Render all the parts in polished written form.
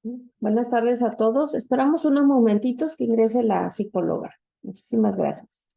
Buenas tardes a todos. Esperamos unos momentitos que ingrese la psicóloga. Muchísimas gracias.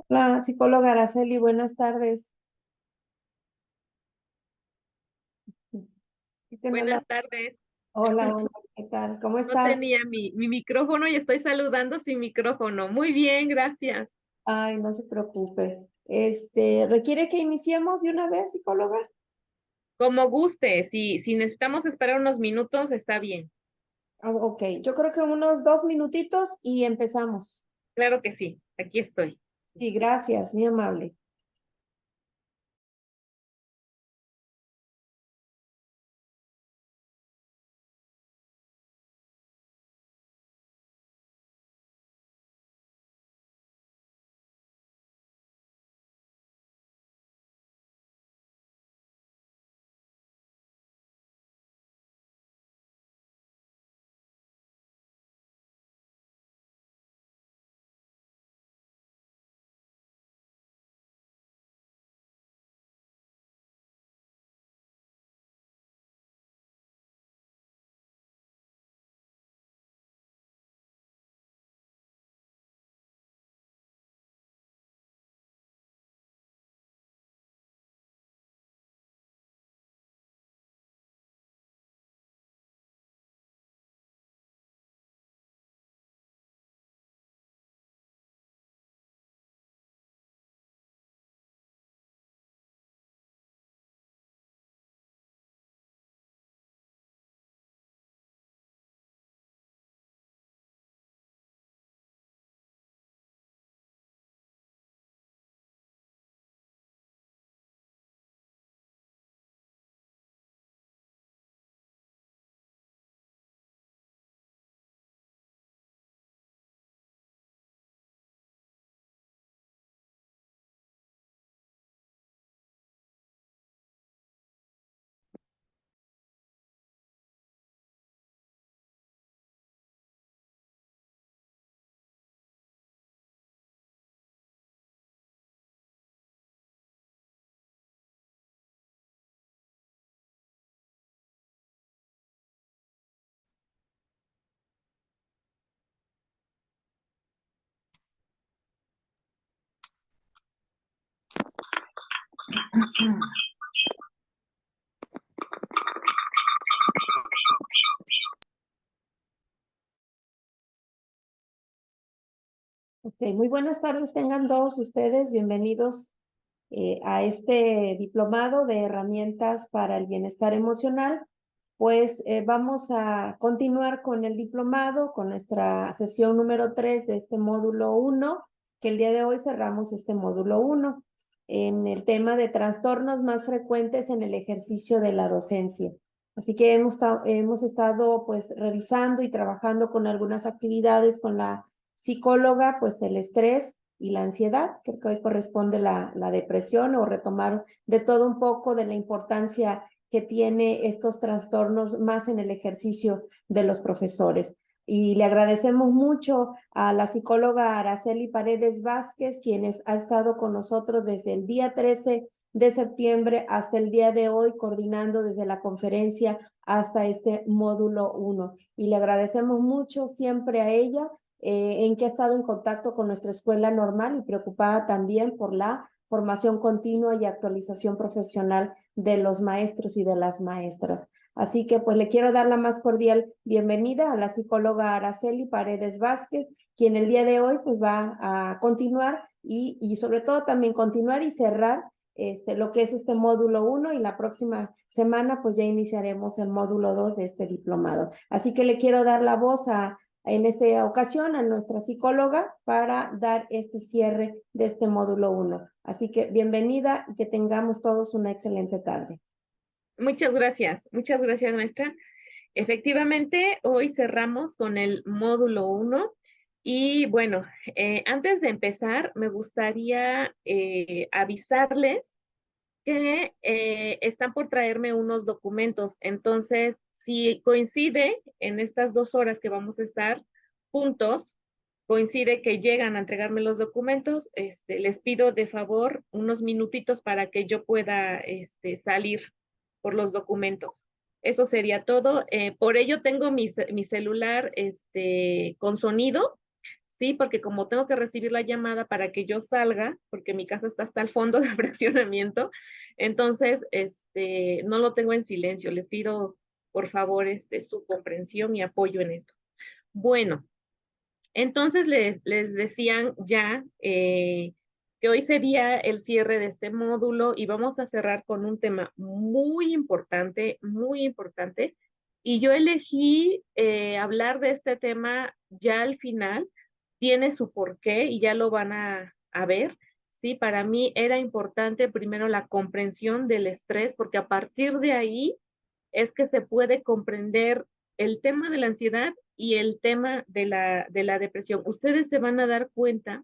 Hola, psicóloga Araceli, buenas tardes. Sí que no la- Buenas tardes. Hola, hola, ¿qué tal? ¿Cómo No estás? tenía mi micrófono y estoy saludando sin micrófono. Muy bien, gracias. Ay, no se preocupe. ¿Requiere que iniciemos de una vez, psicóloga? Como guste, si necesitamos esperar unos minutos, está bien. Ok, yo creo que unos 2 minutitos y empezamos. Claro que sí, aquí estoy. Sí, gracias, muy amable. Ok, muy buenas tardes tengan todos ustedes, bienvenidos a este diplomado de herramientas para el bienestar emocional. Pues vamos a continuar con el diplomado, con nuestra sesión número 3 de este módulo 1, que el día de hoy cerramos este módulo 1 en el tema de trastornos más frecuentes en el ejercicio de la docencia. Así que hemos estado pues revisando y trabajando con algunas actividades con la psicóloga, pues el estrés y la ansiedad. Creo que hoy corresponde la depresión, o retomar de todo un poco de la importancia que tiene estos trastornos más en el ejercicio de los profesores. Y le agradecemos mucho a la psicóloga Araceli Paredes Vázquez, quienes ha estado con nosotros desde el día 13 de septiembre hasta el día de hoy, coordinando desde la conferencia hasta este módulo 1. Y le agradecemos mucho siempre a ella en que ha estado en contacto con nuestra escuela normal y preocupada también por la formación continua y actualización profesional de los maestros y de las maestras. Así que pues le quiero dar la más cordial bienvenida a la psicóloga Araceli Paredes Vázquez, quien el día de hoy pues va a continuar y sobre todo también continuar y cerrar lo que es este módulo 1, y la próxima semana pues ya iniciaremos el módulo 2 de este diplomado. Así que le quiero dar la voz en esta ocasión a nuestra psicóloga para dar este cierre de este módulo 1. Así que bienvenida y que tengamos todos una excelente tarde. Muchas gracias, maestra. Efectivamente, hoy cerramos con el módulo 1 y bueno, antes de empezar, me gustaría avisarles que están por traerme unos documentos. Entonces, si coincide en estas 2 horas que vamos a estar juntos, coincide que llegan a entregarme los documentos, les pido de favor unos minutitos para que yo pueda salir por los documentos. Eso sería todo. Por ello tengo mi celular con sonido, sí, porque como tengo que recibir la llamada para que yo salga, porque mi casa está hasta el fondo de fraccionamiento, entonces no lo tengo en silencio. Les pido, por favor, su comprensión y apoyo en esto. Bueno, entonces les decían ya que hoy sería el cierre de este módulo y vamos a cerrar con un tema muy importante, muy importante. Y yo elegí hablar de este tema ya al final, tiene su porqué y ya lo van a ver. Sí, para mí era importante primero la comprensión del estrés, porque a partir de ahí es que se puede comprender el tema de la ansiedad y el tema de la depresión. Ustedes se van a dar cuenta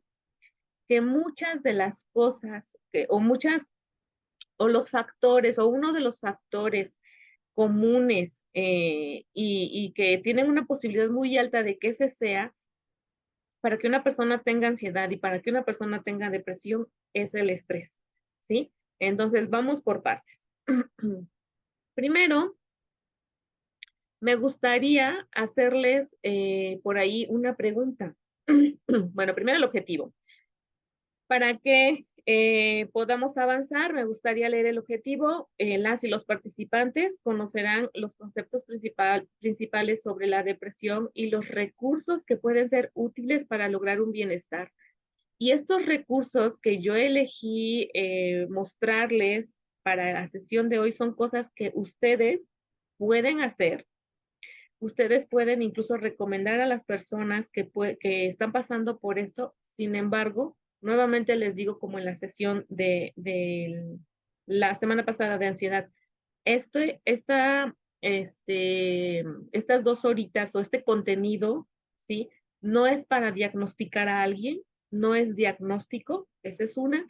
que muchas de las cosas, o los factores, o uno de los factores comunes y que tienen una posibilidad muy alta de que ese sea, para que una persona tenga ansiedad y para que una persona tenga depresión, es el estrés, ¿sí? Entonces, vamos por partes. Primero, me gustaría hacerles por ahí una pregunta. Bueno, primero el objetivo. Para que podamos avanzar, me gustaría leer el objetivo. Las y los participantes conocerán los conceptos principales sobre la depresión y los recursos que pueden ser útiles para lograr un bienestar. Y estos recursos que yo elegí mostrarles para la sesión de hoy son cosas que ustedes pueden hacer. Ustedes pueden incluso recomendar a las personas que están pasando por esto. Sin embargo, nuevamente les digo, como en la sesión de la semana pasada de ansiedad, estas 2 horitas o este contenido, ¿sí? No es para diagnosticar a alguien, no es diagnóstico, esa es una,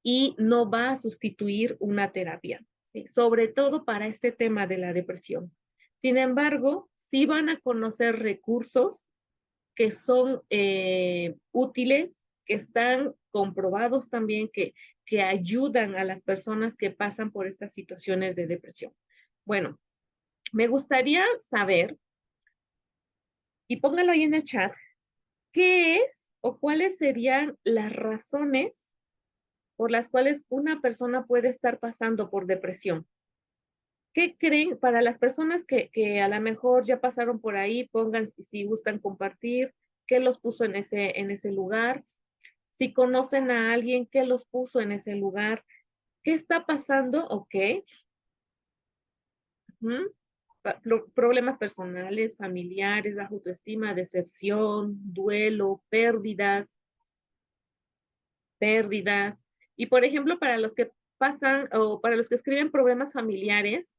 y no va a sustituir una terapia, ¿sí? Sobre todo para este tema de la depresión. Sin embargo, sí van a conocer recursos que son útiles, que están comprobados también, que ayudan a las personas que pasan por estas situaciones de depresión. Bueno, me gustaría saber, y póngalo ahí en el chat, ¿qué es o cuáles serían las razones por las cuales una persona puede estar pasando por depresión. ¿Qué creen para las personas que a lo mejor ya pasaron por ahí? Pongan si gustan compartir, qué los puso en ese lugar. Si conocen a alguien, qué los puso en ese lugar. ¿Qué está pasando? Ok. Ujú. Problemas personales, familiares, baja autoestima, decepción, duelo, pérdidas. Y por ejemplo, para los que pasan o para los que escriben problemas familiares,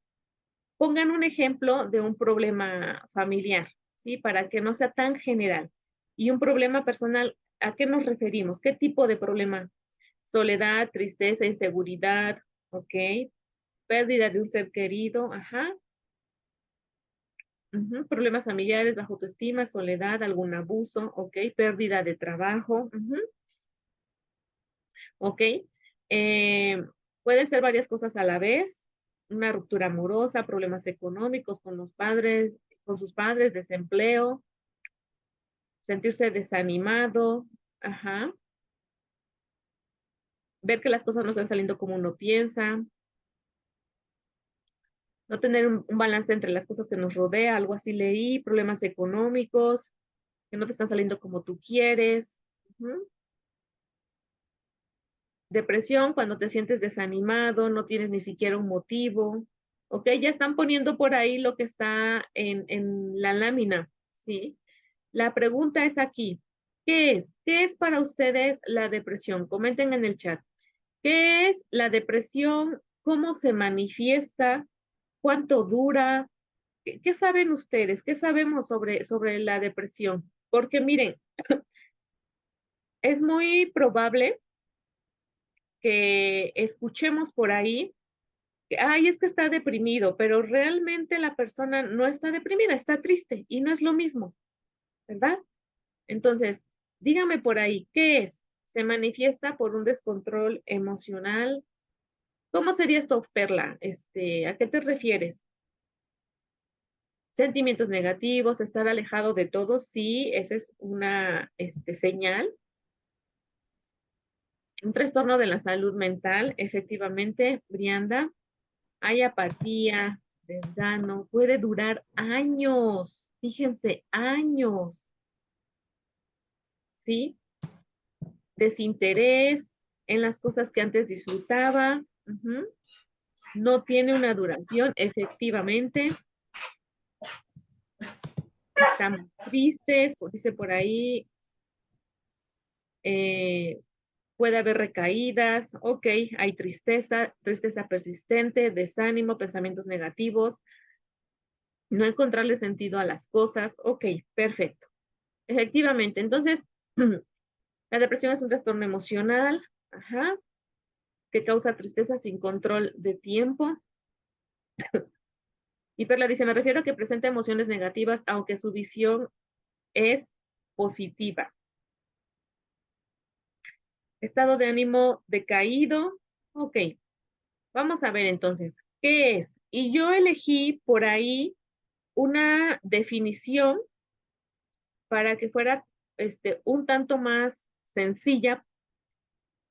pongan un ejemplo de un problema familiar, ¿sí? Para que no sea tan general. Y un problema personal, ¿a qué nos referimos? ¿Qué tipo de problema? Soledad, tristeza, inseguridad, ¿ok? Pérdida de un ser querido, ajá. Ujú. Problemas familiares, baja autoestima, soledad, algún abuso, ¿ok? Pérdida de trabajo, ujú, ¿ok? Eh, Pueden ser varias cosas a la vez, una ruptura amorosa, problemas económicos con los padres, con sus padres, desempleo, sentirse desanimado, ajá, ver que las cosas no están saliendo como uno piensa, no tener un balance entre las cosas que nos rodea, algo así leí, problemas económicos, que no te están saliendo como tú quieres. Ujú. Depresión, cuando te sientes desanimado, no tienes ni siquiera un motivo. Ok, ya están poniendo por ahí lo que está en la lámina, ¿sí? La pregunta es aquí, ¿qué es? ¿Qué es para ustedes la depresión? Comenten en el chat. ¿Qué es la depresión? ¿Cómo se manifiesta? ¿Cuánto dura? ¿Qué saben ustedes? ¿Qué sabemos sobre la depresión? Porque miren, es muy probable que escuchemos por ahí, que, ay, es que está deprimido, pero realmente la persona no está deprimida, está triste y no es lo mismo, ¿verdad? Entonces, dígame por ahí, ¿qué es? ¿Se manifiesta por un descontrol emocional? ¿Cómo sería esto, Perla? ¿A qué te refieres? Sentimientos negativos, estar alejado de todo, sí, esa es una señal. Un trastorno de la salud mental, efectivamente, Brianda, hay apatía, desgano, puede durar años, fíjense, años, ¿sí? Desinterés en las cosas que antes disfrutaba, ujú, no tiene una duración, efectivamente, estamos tristes, dice por ahí, eh, puede haber recaídas, ok, hay tristeza, tristeza persistente, desánimo, pensamientos negativos, no encontrarle sentido a las cosas, ok, perfecto. Efectivamente, entonces, la depresión es un trastorno emocional, ajá, que causa tristeza sin control de tiempo. Y Perla dice, me refiero a que presenta emociones negativas, aunque su visión es positiva. Estado de ánimo decaído. Ok, vamos a ver entonces, ¿qué es? Y yo elegí por ahí una definición para que fuera un tanto más sencilla,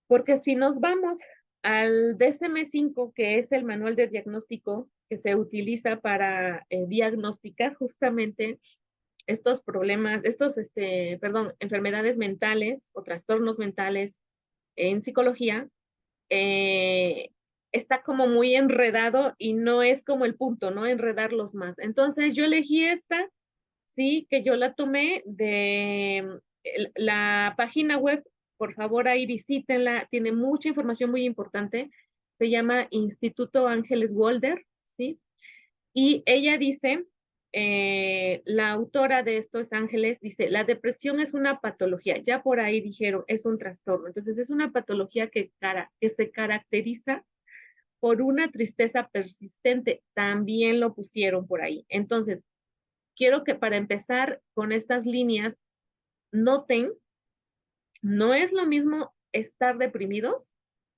porque si nos vamos al DSM-5, que es el manual de diagnóstico que se utiliza para diagnosticar justamente estos problemas, enfermedades mentales o trastornos mentales en psicología, eh, está como muy enredado y no es como el punto, ¿no? Enredarlos más. Entonces yo elegí esta, sí, que yo la tomé de la página web, por favor ahí visítenla, tiene mucha información muy importante, se llama Instituto Ángeles Walder, ¿sí? Y ella dice, la autora de esto es Ángeles, dice, la depresión es una patología, ya por ahí dijeron, es un trastorno, entonces es una patología que se caracteriza por una tristeza persistente, también lo pusieron por ahí. Entonces, quiero que para empezar con estas líneas, noten, no es lo mismo estar deprimidos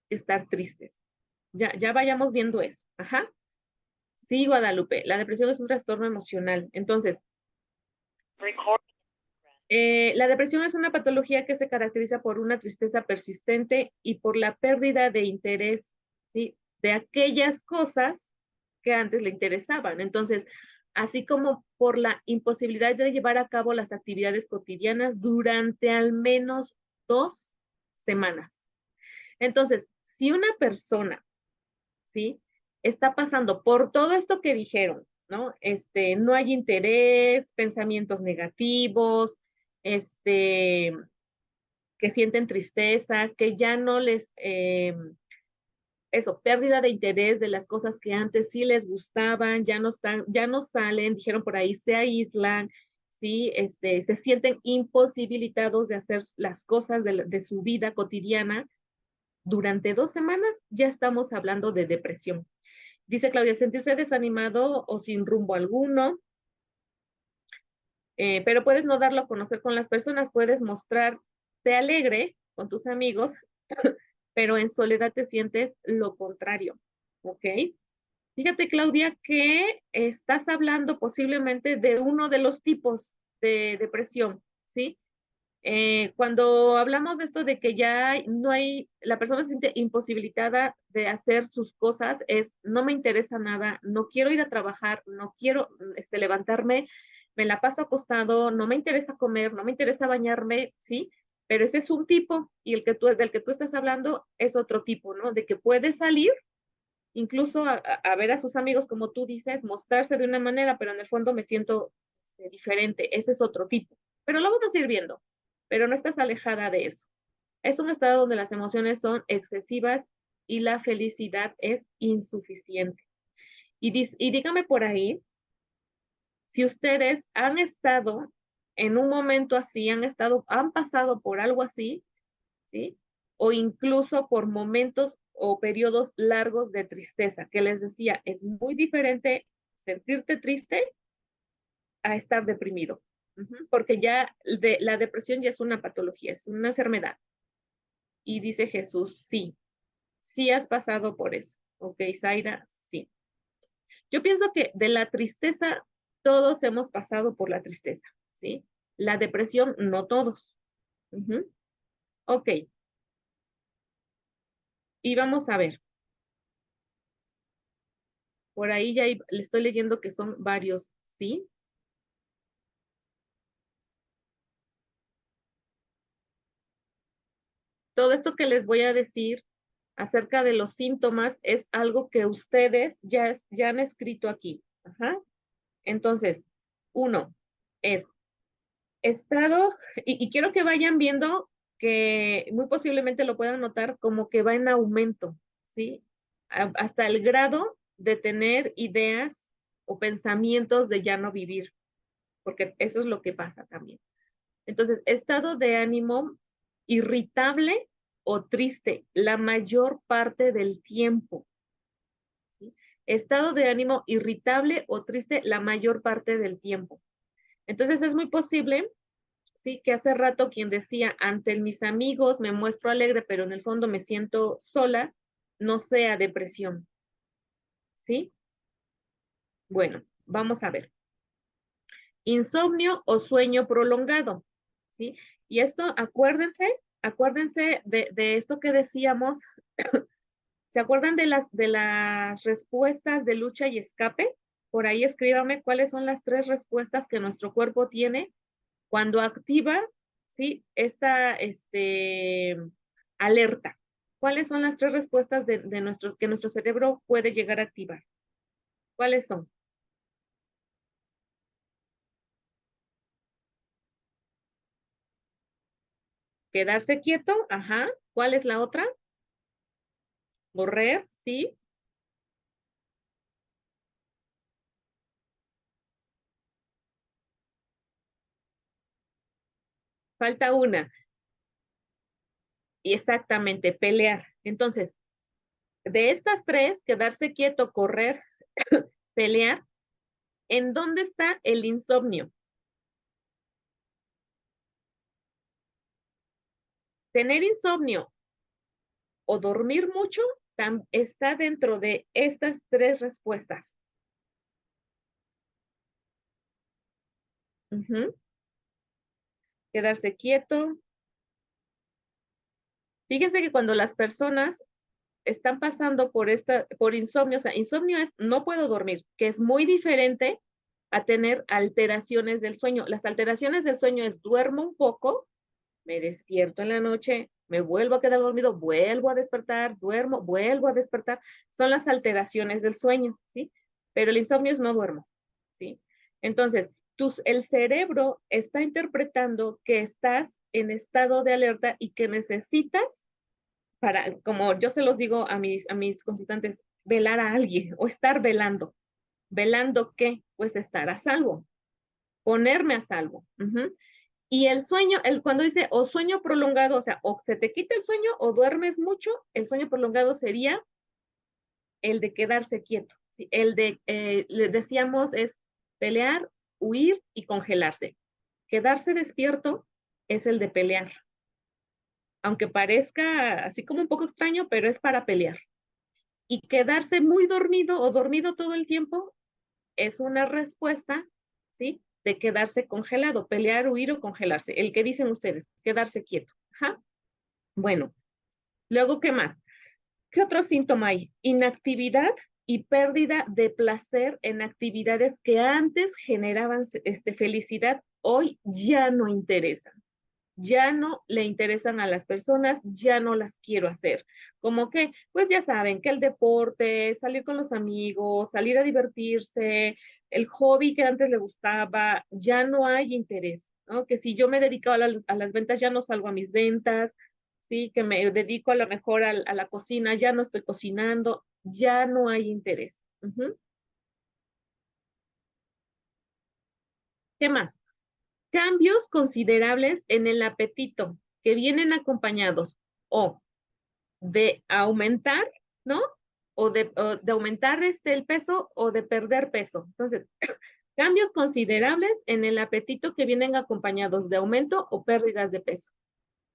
que estar tristes. Ya vayamos viendo eso. Ajá. Sí, Guadalupe, la depresión es un trastorno emocional. Entonces, La depresión es una patología que se caracteriza por una tristeza persistente y por la pérdida de interés, ¿sí? De aquellas cosas que antes le interesaban. Entonces, así como por la imposibilidad de llevar a cabo las actividades cotidianas durante al menos 2 semanas. Entonces, si una persona, ¿sí? Está pasando por todo esto que dijeron, ¿no? No hay interés, pensamientos negativos, que sienten tristeza, que ya no les, eso, pérdida de interés de las cosas que antes sí les gustaban, ya no están, ya no salen, dijeron por ahí, se aíslan, sí, se sienten imposibilitados de hacer las cosas de su vida cotidiana. Durante 2 semanas ya estamos hablando de depresión. Dice Claudia, sentirse desanimado o sin rumbo alguno, pero puedes no darlo a conocer con las personas, puedes mostrarte alegre con tus amigos, pero en soledad te sientes lo contrario, ¿ok? Fíjate, Claudia, que estás hablando posiblemente de uno de los tipos de depresión, ¿sí? Cuando hablamos de esto de que ya no hay, la persona se siente imposibilitada de hacer sus cosas, es no me interesa nada, no quiero ir a trabajar, no quiero levantarme, me la paso acostado, no me interesa comer, no me interesa bañarme, ¿sí? Pero ese es un tipo y del que tú estás hablando es otro tipo, ¿no? De que puede salir incluso a ver a sus amigos, como tú dices, mostrarse de una manera, pero en el fondo me siento diferente. Ese es otro tipo. Pero lo vamos a ir viendo. Pero no estás alejada de eso. Es un estado donde las emociones son excesivas y la felicidad es insuficiente. Y dígame por ahí, si ustedes han estado en un momento así, han pasado por algo así, ¿sí? O incluso por momentos o periodos largos de tristeza, que les decía, es muy diferente sentirte triste a estar deprimido, porque ya la depresión ya es una patología, es una enfermedad. Y dice Jesús, sí, sí has pasado por eso. Ok, Zaira, sí. Yo pienso que de la tristeza, todos hemos pasado por la tristeza, ¿sí? La depresión, no todos. Uh-huh. Ok, y vamos a ver. Por ahí ya le estoy leyendo que son varios, ¿sí? Todo esto que les voy a decir acerca de los síntomas es algo que ustedes ya han escrito aquí. Ajá. Entonces, uno es estado, y quiero que vayan viendo que muy posiblemente lo puedan notar como que va en aumento, ¿sí? Hasta el grado de tener ideas o pensamientos de ya no vivir, porque eso es lo que pasa también. Entonces, estado de ánimo irritable o triste la mayor parte del tiempo. ¿Sí? Estado de ánimo irritable o triste la mayor parte del tiempo. Entonces, es muy posible, sí, que hace rato quien decía, ante mis amigos me muestro alegre, pero en el fondo me siento sola, no sea depresión. ¿Sí? Bueno, vamos a ver. Insomnio o sueño prolongado. ¿Sí? Y esto, acuérdense de esto que decíamos. ¿Se acuerdan de las respuestas de lucha y escape? Por ahí escríbame cuáles son las 3 respuestas que nuestro cuerpo tiene cuando activa, ¿sí? Esta alerta. ¿Cuáles son las 3 respuestas que nuestro cerebro puede llegar a activar? ¿Cuáles son? Quedarse quieto, ajá. ¿Cuál es la otra? Correr, sí. Falta una. Y exactamente, pelear. Entonces, de estas 3, quedarse quieto, correr, pelear, ¿en dónde está el insomnio? Tener insomnio o dormir mucho está dentro de estas 3 respuestas. Uh-huh. quedarse quieto. Fíjense que cuando las personas están pasando por insomnio, o sea, insomnio es no puedo dormir, que es muy diferente a tener alteraciones del sueño. Las alteraciones del sueño es duermo un poco, me despierto en la noche, me vuelvo a quedar dormido, vuelvo a despertar, duermo, vuelvo a despertar. Son las alteraciones del sueño, ¿sí? Pero el insomnio es no duermo, ¿sí? Entonces, el cerebro está interpretando que estás en estado de alerta y que necesitas, como yo se los digo a mis consultantes, velar a alguien o estar velando. ¿Velando qué? Pues estar a salvo, ponerme a salvo. Y el sueño, cuando dice o sueño prolongado, o sea, o se te quita el sueño o duermes mucho, el sueño prolongado sería el de quedarse quieto. ¿Sí? El de, le decíamos, es pelear, huir y congelarse. Quedarse despierto es el de pelear. Aunque parezca así como un poco extraño, pero es para pelear. Y quedarse muy dormido o dormido todo el tiempo es una respuesta, ¿sí? De quedarse congelado, pelear, huir o congelarse. El que dicen ustedes, quedarse quieto. Ajá. Bueno, luego, ¿qué más? ¿Qué otro síntoma hay? Inactividad y pérdida de placer en actividades que antes generaban felicidad, hoy ya no interesan. Ya no le interesan a las personas, ya no las quiero hacer. Como que, pues ya saben, que el deporte, salir con los amigos, salir a divertirse, el hobby que antes le gustaba, ya no hay interés, ¿no? Que si yo me dedico a las ventas, ya no salgo a mis ventas, ¿sí? Que me dedico a lo mejor a la cocina, ya no estoy cocinando, ya no hay interés. ¿Qué más? Cambios considerables en el apetito que vienen acompañados o de aumentar, ¿no? O de aumentar el peso o de perder peso. Entonces, cambios considerables en el apetito que vienen acompañados de aumento o pérdidas de peso,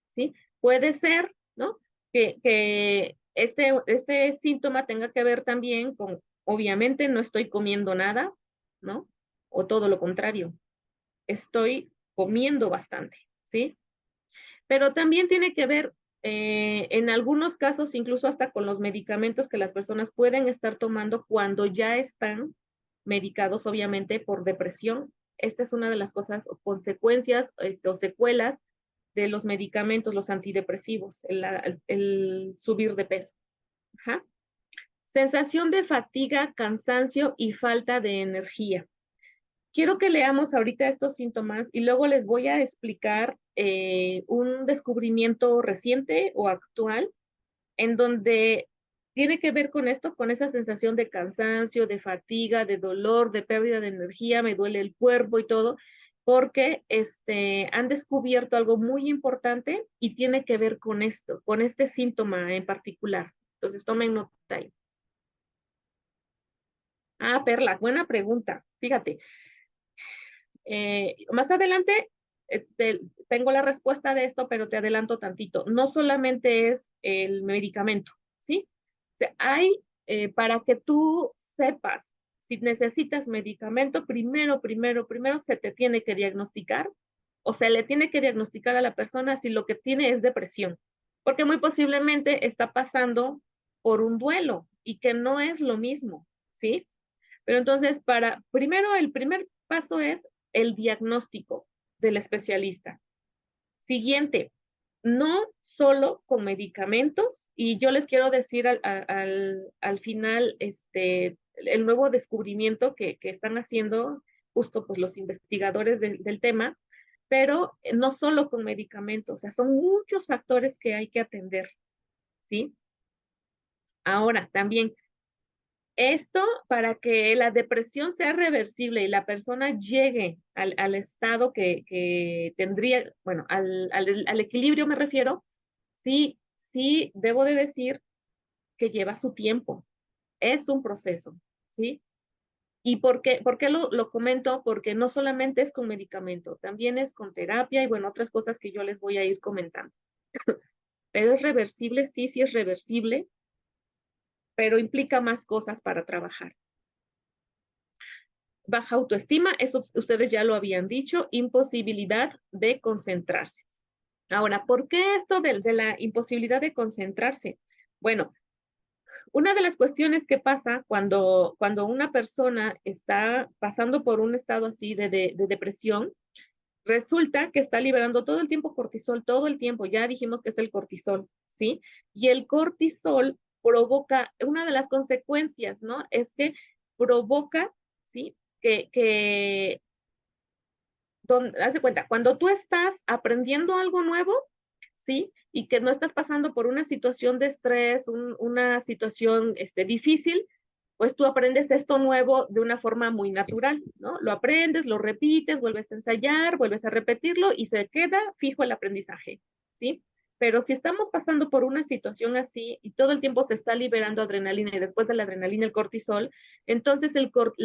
¿sí? Puede ser, ¿no? Que este síntoma tenga que ver también con, obviamente, no estoy comiendo nada, ¿no? O todo lo contrario, estoy comiendo bastante, ¿sí? Pero también tiene que ver, en algunos casos, incluso hasta con los medicamentos que las personas pueden estar tomando cuando ya están medicados, obviamente, por depresión. Esta es una de las cosas o consecuencias o secuelas de los medicamentos, los antidepresivos, el subir de peso. Ajá. Sensación de fatiga, cansancio y falta de energía. Quiero que leamos ahorita estos síntomas y luego les voy a explicar un descubrimiento reciente o actual en donde tiene que ver con esto, con esa sensación de cansancio, de fatiga, de dolor, de pérdida de energía, me duele el cuerpo y todo, porque han descubierto algo muy importante y tiene que ver con esto, con este síntoma en particular. Entonces tomen nota ahí. Ah, Perla, buena pregunta. Fíjate, más adelante tengo la respuesta de esto, pero te adelanto tantito. No solamente es el medicamento, ¿sí? O sea, para que tú sepas si necesitas medicamento, primero se te tiene que diagnosticar o se le tiene que diagnosticar a la persona si lo que tiene es depresión, porque muy posiblemente está pasando por un duelo y que no es lo mismo, ¿sí? Pero entonces, primero, el primer paso es el diagnóstico del especialista. Siguiente, no solo con medicamentos, y yo les quiero decir al final, el nuevo descubrimiento que están haciendo justo pues los investigadores del tema, pero no solo con medicamentos, o sea, son muchos factores que hay que atender, ¿sí? Ahora, también esto para que la depresión sea reversible y la persona llegue al estado que tendría, bueno, al equilibrio me refiero, sí, debo de decir que lleva su tiempo, es un proceso, ¿sí? ¿Y por qué lo comento? Porque no solamente es con medicamento, también es con terapia y bueno, otras cosas que yo les voy a ir comentando. Pero es reversible, sí es reversible, pero implica más cosas para trabajar. baja autoestima, eso ustedes ya lo habían dicho, imposibilidad de concentrarse. Ahora, ¿por qué esto de la imposibilidad de concentrarse? Bueno, una de las cuestiones que pasa cuando una persona está pasando por un estado así de depresión, resulta que está liberando todo el tiempo cortisol, todo el tiempo, ya dijimos que es el cortisol, ¿sí? Y el cortisol provoca, una de las consecuencias, ¿no? Es que provoca, ¿sí? Haz de cuenta, cuando tú estás aprendiendo algo nuevo, ¿sí? Y que no estás pasando por una situación de estrés, una situación difícil, pues tú aprendes esto nuevo de una forma muy natural, ¿no? Lo aprendes, lo repites, vuelves a ensayar, vuelves a repetirlo y se queda fijo el aprendizaje, ¿sí? Pero si estamos pasando por una situación así y todo el tiempo se está liberando adrenalina y después de la adrenalina el cortisol, entonces el cortisol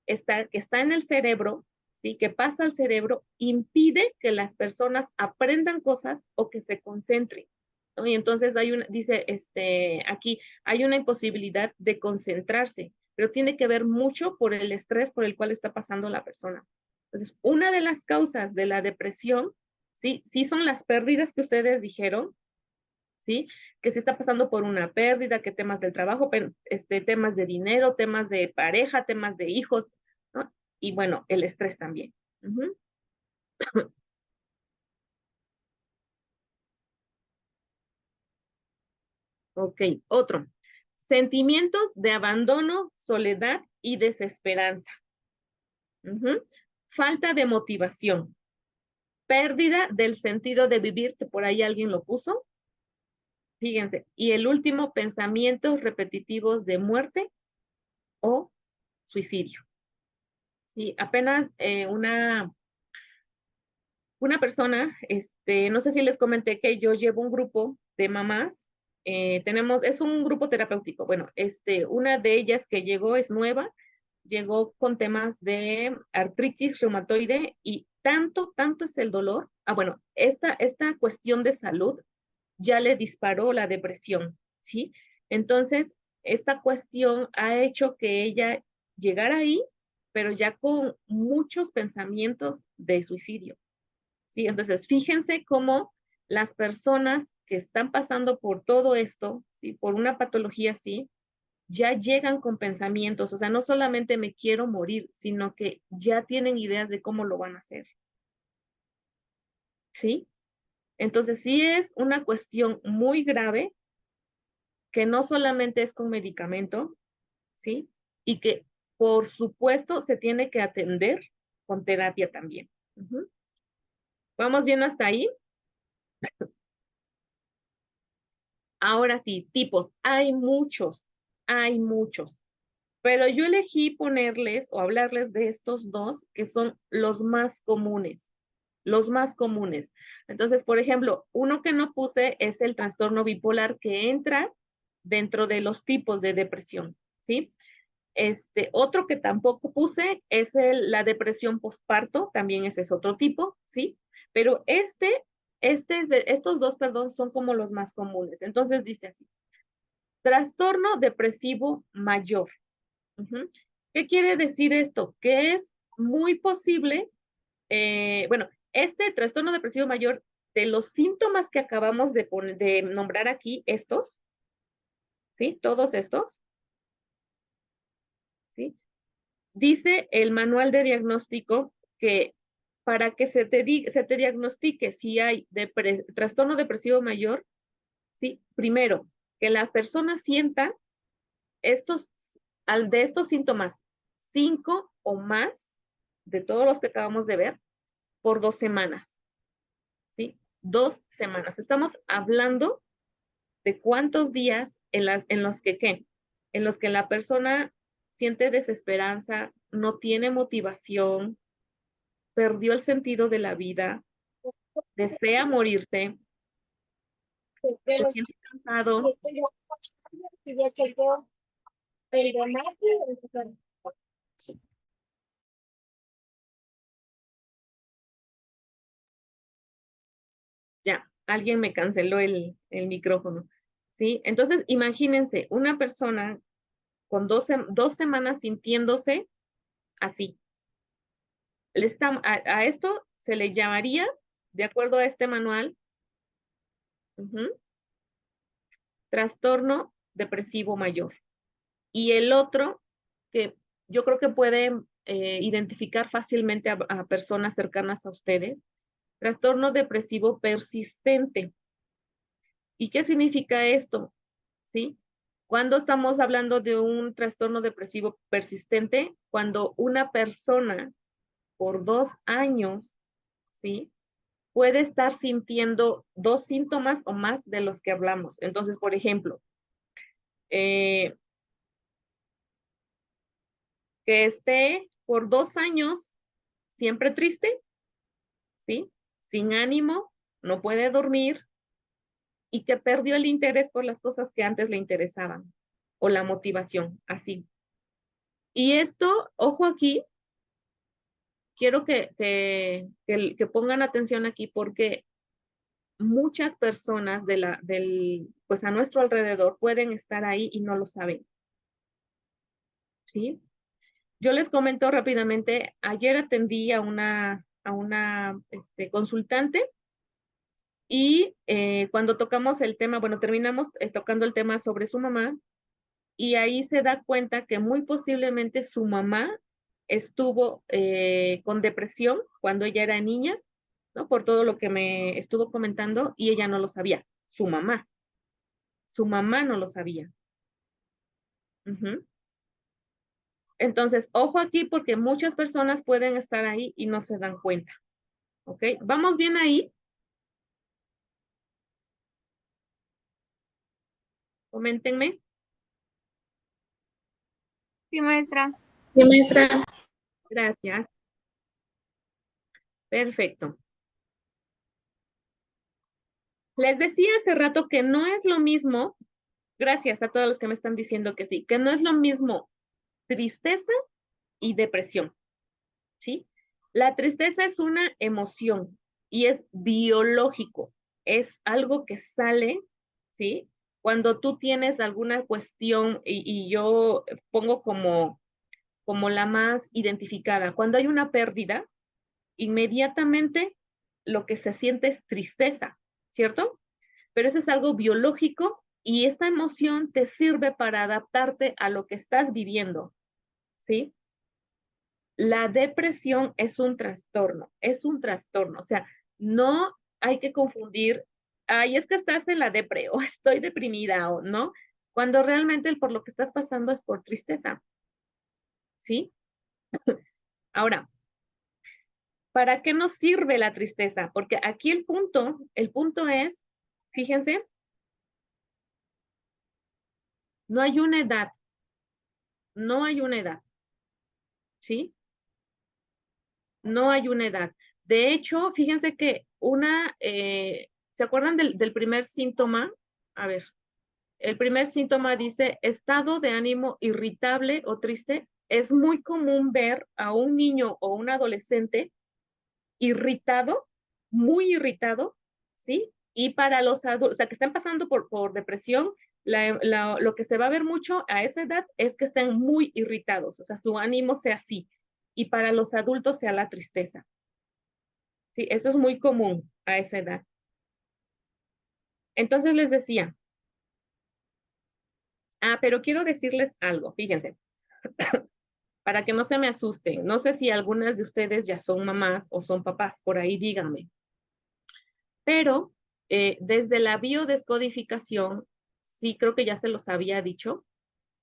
que está en el cerebro, ¿sí? Que pasa al cerebro, impide que las personas aprendan cosas o que se concentren, ¿no? Y entonces dice aquí, hay una imposibilidad de concentrarse, pero tiene que ver mucho por el estrés por el cual está pasando la persona. Entonces, una de las causas de la depresión, sí, sí son las pérdidas que ustedes dijeron, ¿sí? Que se está pasando por una pérdida, que temas del trabajo, temas de dinero, temas de pareja, temas de hijos, ¿no? Y bueno, el estrés también. Ujú. Ok, otro. Sentimientos de abandono, soledad y desesperanza. Ujú. Falta de motivación. Pérdida del sentido de vivir, que por ahí alguien lo puso. Fíjense. Y el último, pensamientos repetitivos de muerte o suicidio. Y apenas una persona, no sé si les comenté que yo llevo un grupo de mamás, es un grupo terapéutico. Bueno, una de ellas que llegó es nueva, llegó con temas de artritis reumatoide y tanto es el dolor. Bueno, esta cuestión de salud ya le disparó la depresión, ¿sí? Entonces, esta cuestión ha hecho que ella llegara ahí, pero ya con muchos pensamientos de suicidio, ¿sí? Entonces, fíjense cómo las personas que están pasando por todo esto, ¿sí? Por una patología así, ya llegan con pensamientos, o sea, no solamente me quiero morir, sino que ya tienen ideas de cómo lo van a hacer, ¿sí? Entonces, sí es una cuestión muy grave que no solamente es con medicamento, ¿sí? Y que, por supuesto, se tiene que atender con terapia también. Ujú. ¿Vamos bien hasta ahí? Ahora sí, tipos. Hay muchos. Pero yo elegí ponerles o hablarles de estos dos que son los más comunes. Los más comunes. Entonces, por ejemplo, uno que no puse es el trastorno bipolar que entra dentro de los tipos de depresión, ¿sí? Otro que tampoco puse es la depresión postparto, también ese es otro tipo, ¿sí? Pero estos dos, perdón, son como los más comunes. Entonces dice así, trastorno depresivo mayor. Ujú. ¿Qué quiere decir esto? Que es muy posible, bueno, este trastorno depresivo mayor, de los síntomas que acabamos de nombrar aquí, ¿sí? Todos estos, ¿sí? Dice el manual de diagnóstico que para que se te diagnostique si hay trastorno depresivo mayor, ¿sí? Primero, que la persona sienta estos, de estos síntomas, 5 o más de todos los que acabamos de ver, por 2 semanas, ¿sí? 2 semanas. Estamos hablando de cuántos días en los que, ¿qué? En los que la persona siente desesperanza, no tiene motivación, perdió el sentido de la vida, desea morirse, se siente cansado. Ya, alguien me canceló el micrófono, ¿sí? Entonces, imagínense una persona con 2 semanas sintiéndose así. A esto se le llamaría, de acuerdo a este manual, trastorno depresivo mayor. Y el otro, que yo creo que pueden identificar fácilmente a personas cercanas a ustedes, trastorno depresivo persistente. ¿Y qué significa esto? ¿Sí? Cuando estamos hablando de un trastorno depresivo persistente, cuando una persona por 2 años, ¿sí? Puede estar sintiendo 2 síntomas o más de los que hablamos. Entonces, por ejemplo, que esté por 2 años siempre triste, ¿sí? Sin ánimo, no puede dormir y que perdió el interés por las cosas que antes le interesaban o la motivación, así. Y esto, ojo aquí, quiero que pongan atención aquí porque muchas personas pues a nuestro alrededor pueden estar ahí y no lo saben, ¿sí? Yo les comento rápidamente, ayer atendí a una consultante y cuando tocamos el tema, bueno, terminamos tocando el tema sobre su mamá y ahí se da cuenta que muy posiblemente su mamá estuvo con depresión cuando ella era niña, ¿no? Por todo lo que me estuvo comentando y ella no lo sabía, su mamá no lo sabía. Entonces, ojo aquí porque muchas personas pueden estar ahí y no se dan cuenta, ¿ok? ¿Vamos bien ahí? Coméntenme. Sí, maestra. Sí, maestra. Gracias. Perfecto. Les decía hace rato que no es lo mismo, gracias a todos los que me están diciendo que sí, que no es lo mismo tristeza y depresión, ¿sí? La tristeza es una emoción y es biológico, es algo que sale, ¿sí? Cuando tú tienes alguna cuestión y yo pongo como la más identificada, cuando hay una pérdida, inmediatamente lo que se siente es tristeza, ¿cierto? Pero eso es algo biológico y esta emoción te sirve para adaptarte a lo que estás viviendo, ¿sí? La depresión es un trastorno, o sea, no hay que confundir, ay, es que estás en la depre o estoy deprimida o no, cuando realmente por lo que estás pasando es por tristeza, ¿sí? Ahora, ¿para qué nos sirve la tristeza? Porque aquí el punto es, fíjense, no hay una edad, no hay una edad, ¿sí? No hay una edad. De hecho, fíjense que ¿se acuerdan del primer síntoma? A ver, el primer síntoma dice estado de ánimo irritable o triste. Es muy común ver a un niño o un adolescente irritado, muy irritado, ¿sí? Y para los adultos, o sea, que están pasando por depresión, lo que se va a ver mucho a esa edad es que estén muy irritados, o sea, su ánimo sea así. Y para los adultos sea la tristeza. Sí, eso es muy común a esa edad. Entonces les decía, pero quiero decirles algo, fíjense, para que no se me asusten. No sé si algunas de ustedes ya son mamás o son papás, por ahí díganme. Pero desde la biodescodificación, sí creo que ya se los había dicho,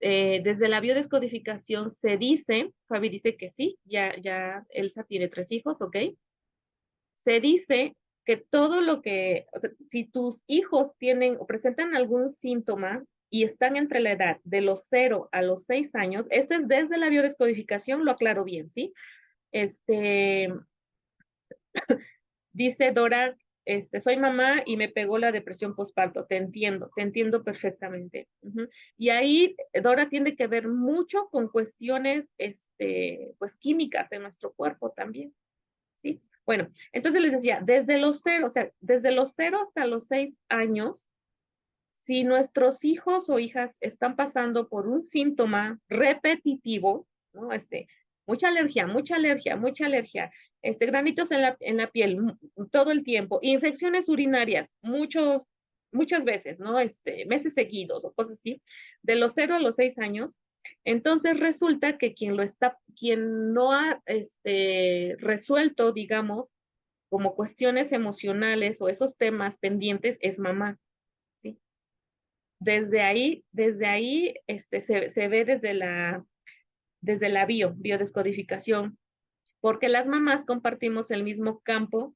desde la biodescodificación se dice, Fabi dice que sí, ya Elsa tiene 3 hijos, ¿ok? Se dice que todo lo que, o sea, si tus hijos tienen o presentan algún síntoma y están entre la edad de los 0 a los 6 años, esto es desde la biodescodificación, lo aclaro bien, ¿sí? Dice Dora, soy mamá y me pegó la depresión postparto, te entiendo perfectamente. Y ahí Dora tiene que ver mucho con cuestiones, pues químicas en nuestro cuerpo también, ¿sí? Bueno, entonces les decía, desde los 0, o sea, desde los 0 hasta los 6 años, si nuestros hijos o hijas están pasando por un síntoma repetitivo, ¿no? Mucha alergia, mucha alergia, mucha alergia, granitos en la piel todo el tiempo, infecciones urinarias, muchas veces, ¿no? Meses seguidos o cosas así, de los 0 a los 6 años, entonces resulta que quien no ha resuelto, digamos, como cuestiones emocionales o esos temas pendientes es mamá, ¿sí? Desde ahí se ve desde la biodescodificación, porque las mamás compartimos el mismo campo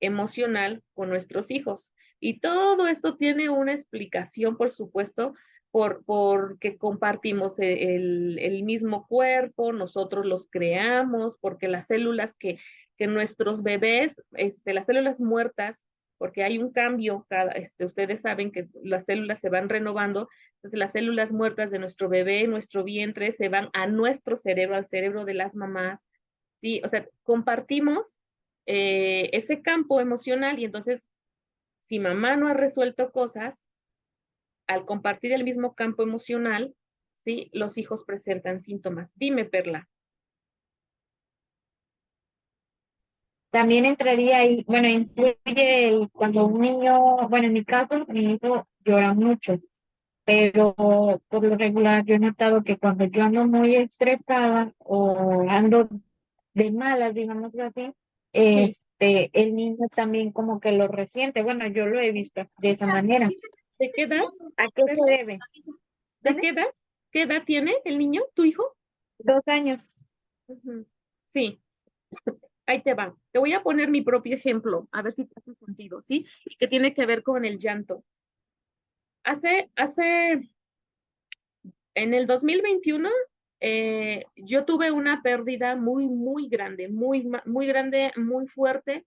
emocional con nuestros hijos. Y todo esto tiene una explicación, por supuesto, porque compartimos el mismo cuerpo, nosotros los creamos, porque las células que nuestros bebés, las células muertas, porque hay un cambio, ustedes saben que las células se van renovando, entonces las células muertas de nuestro bebé, nuestro vientre, se van a nuestro cerebro, al cerebro de las mamás, ¿sí? O sea, compartimos ese campo emocional y entonces, si mamá no ha resuelto cosas, al compartir el mismo campo emocional, ¿sí? Los hijos presentan síntomas. Dime, Perla. También entraría ahí, bueno, incluye cuando un niño, bueno, en mi caso, mi hijo llora mucho, pero por lo regular yo he notado que cuando yo ando muy estresada o ando de malas, digámoslo así, Sí. el niño también como que lo resiente. Bueno, yo lo he visto de esa manera. ¿De qué edad, ¿A qué se Perla? debe? ¿De ¿Vale? qué edad? ¿Qué edad tiene el niño, tu hijo? 2 años. Ujú. Sí, ahí te va. Te voy a poner mi propio ejemplo, a ver si te hace sentido, ¿sí? Que tiene que ver con el llanto. En el 2021, yo tuve una pérdida muy grande, muy grande, muy fuerte,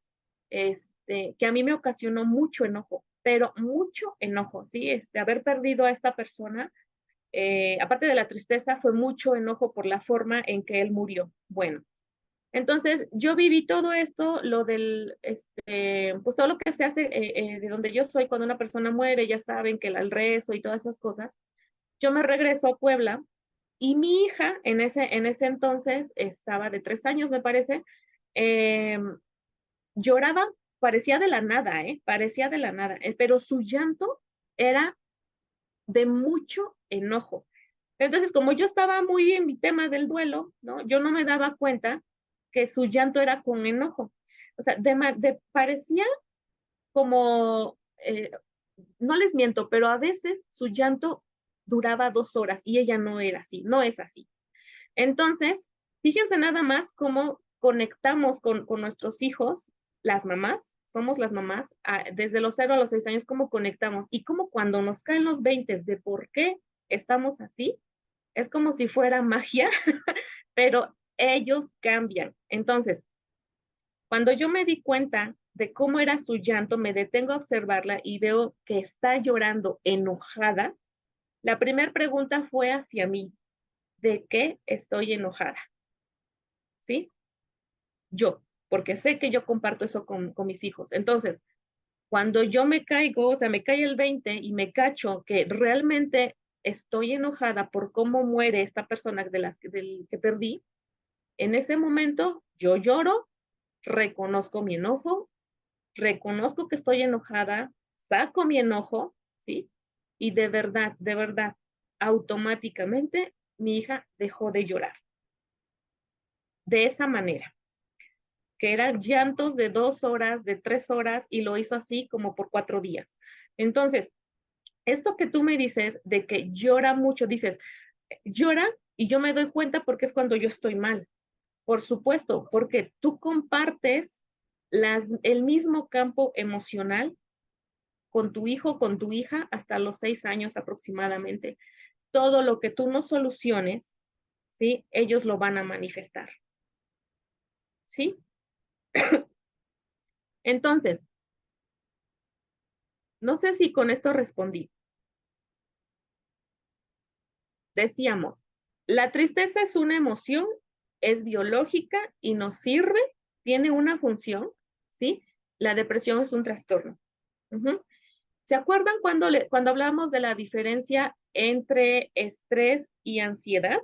que a mí me ocasionó mucho enojo, pero mucho enojo, ¿sí? Haber perdido a esta persona, aparte de la tristeza, fue mucho enojo por la forma en que él murió. Bueno, entonces yo viví todo esto, pues todo lo que se hace de donde yo soy cuando una persona muere, ya saben que el rezo y todas esas cosas. Yo me regreso a Puebla y mi hija en ese entonces estaba de 3 años, me parece, eh, lloraba, parecía de la nada, parecía de la nada, pero su llanto era de mucho enojo. Entonces, como yo estaba muy en mi tema del duelo, ¿no? Yo no me daba cuenta que su llanto era con enojo. O sea, parecía como, no les miento, pero a veces su llanto duraba 2 horas y ella no era así, no es así. Entonces, fíjense nada más cómo conectamos con nuestros hijos, las mamás, somos las mamás, desde los 0 a los 6 años, cómo conectamos y cómo cuando nos caen los 20 de por qué estamos así, es como si fuera magia, pero ellos cambian. Entonces, cuando yo me di cuenta de cómo era su llanto, me detengo a observarla y veo que está llorando enojada. La primera pregunta fue hacia mí, ¿de qué estoy enojada? ¿Sí? Yo, porque sé que yo comparto eso con mis hijos. Entonces, cuando yo me caigo, o sea, me cae el 20 y me cacho que realmente estoy enojada por cómo muere esta persona del que perdí, en ese momento yo lloro, reconozco mi enojo, reconozco que estoy enojada, saco mi enojo, ¿sí? Y de verdad, automáticamente mi hija dejó de llorar. De esa manera, que eran llantos de 2 horas, de 3 horas, y lo hizo así como por 4 días. Entonces, esto que tú me dices de que llora mucho, dices, llora y yo me doy cuenta porque es cuando yo estoy mal. Por supuesto, porque tú compartes el mismo campo emocional con tu hijo, con tu hija, hasta los 6 años aproximadamente. Todo lo que tú no soluciones, ¿sí? Ellos lo van a manifestar, ¿sí? Entonces, no sé si con esto respondí. Decíamos, la tristeza es una emoción, es biológica y nos sirve, tiene una función, ¿sí? La depresión es un trastorno. Uh-huh. ¿Se acuerdan cuando hablamos de la diferencia entre estrés y ansiedad?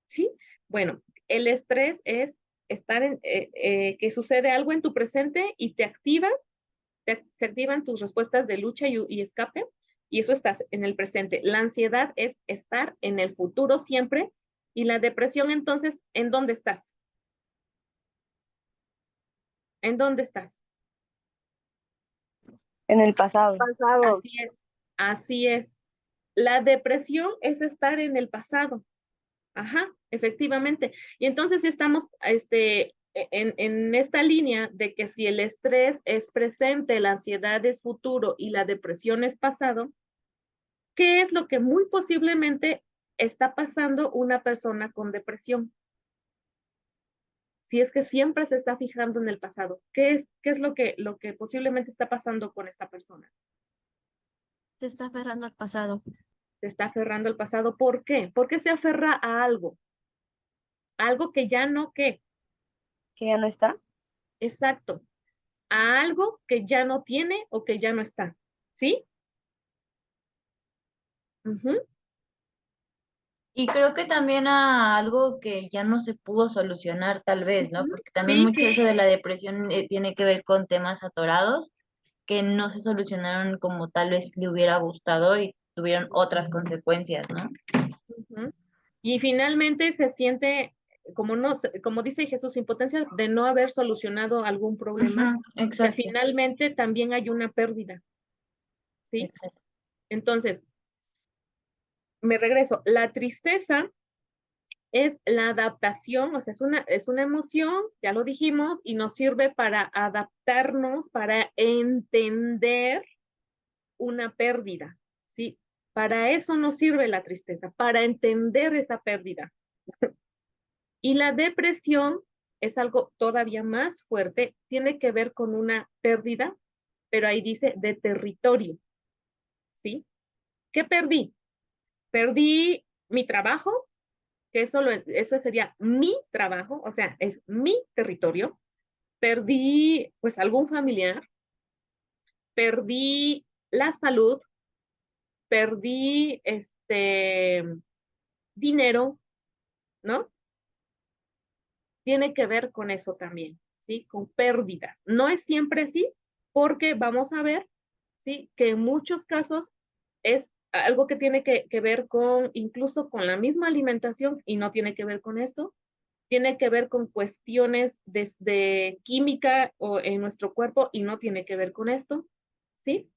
¿Sí? Bueno, el estrés es estar que sucede algo en tu presente y se activan tus respuestas de lucha y escape, y eso estás en el presente. La ansiedad es estar en el futuro siempre, y la depresión, entonces, ¿en dónde estás? ¿En dónde estás? En el pasado. Así es, así es. La depresión es estar en el pasado. Ajá, efectivamente. Y entonces si estamos en esta línea de que si el estrés es presente, la ansiedad es futuro y la depresión es pasado, ¿qué es lo que muy posiblemente está pasando una persona con depresión? Si es que siempre se está fijando en el pasado, ¿qué es lo que posiblemente está pasando con esta persona? Se está aferrando al pasado. Se está aferrando al pasado. ¿Por qué? ¿Por qué se aferra a algo? Algo que ya no, ¿qué? ¿Que ya no está? Exacto. A algo que ya no tiene o que ya no está. ¿Sí? Ujú. Y creo que también a algo que ya no se pudo solucionar tal vez, ¿no? Ujú. Porque también Sí, mucho eso de la depresión tiene que ver con temas atorados que no se solucionaron como tal vez le hubiera gustado y tuvieron otras consecuencias, ¿no? ujú. Y finalmente se siente, como, no, como dice Jesús, impotencia de no haber solucionado algún problema, Ujú, que exacto, finalmente también hay una pérdida. ¿Sí? exacto. Entonces, me regreso. La tristeza es la adaptación, o sea, es una emoción, ya lo dijimos, y nos sirve para adaptarnos, para entender una pérdida, ¿sí? Para eso nos sirve la tristeza, para entender esa pérdida. Y la depresión es algo todavía más fuerte, tiene que ver con una pérdida, pero ahí dice de territorio, ¿sí? ¿Qué perdí? Perdí mi trabajo, que eso sería mi trabajo, o sea, es mi territorio. Perdí, pues, algún familiar, perdí la salud, perdí, dinero, ¿no? Tiene que ver con eso también, ¿sí? Con pérdidas. No es siempre así, porque vamos a ver, ¿sí? Que en muchos casos es algo que tiene que ver con, incluso con la misma alimentación, y no tiene que ver con esto, tiene que ver con cuestiones de química o en nuestro cuerpo y no tiene que ver con esto, ¿sí?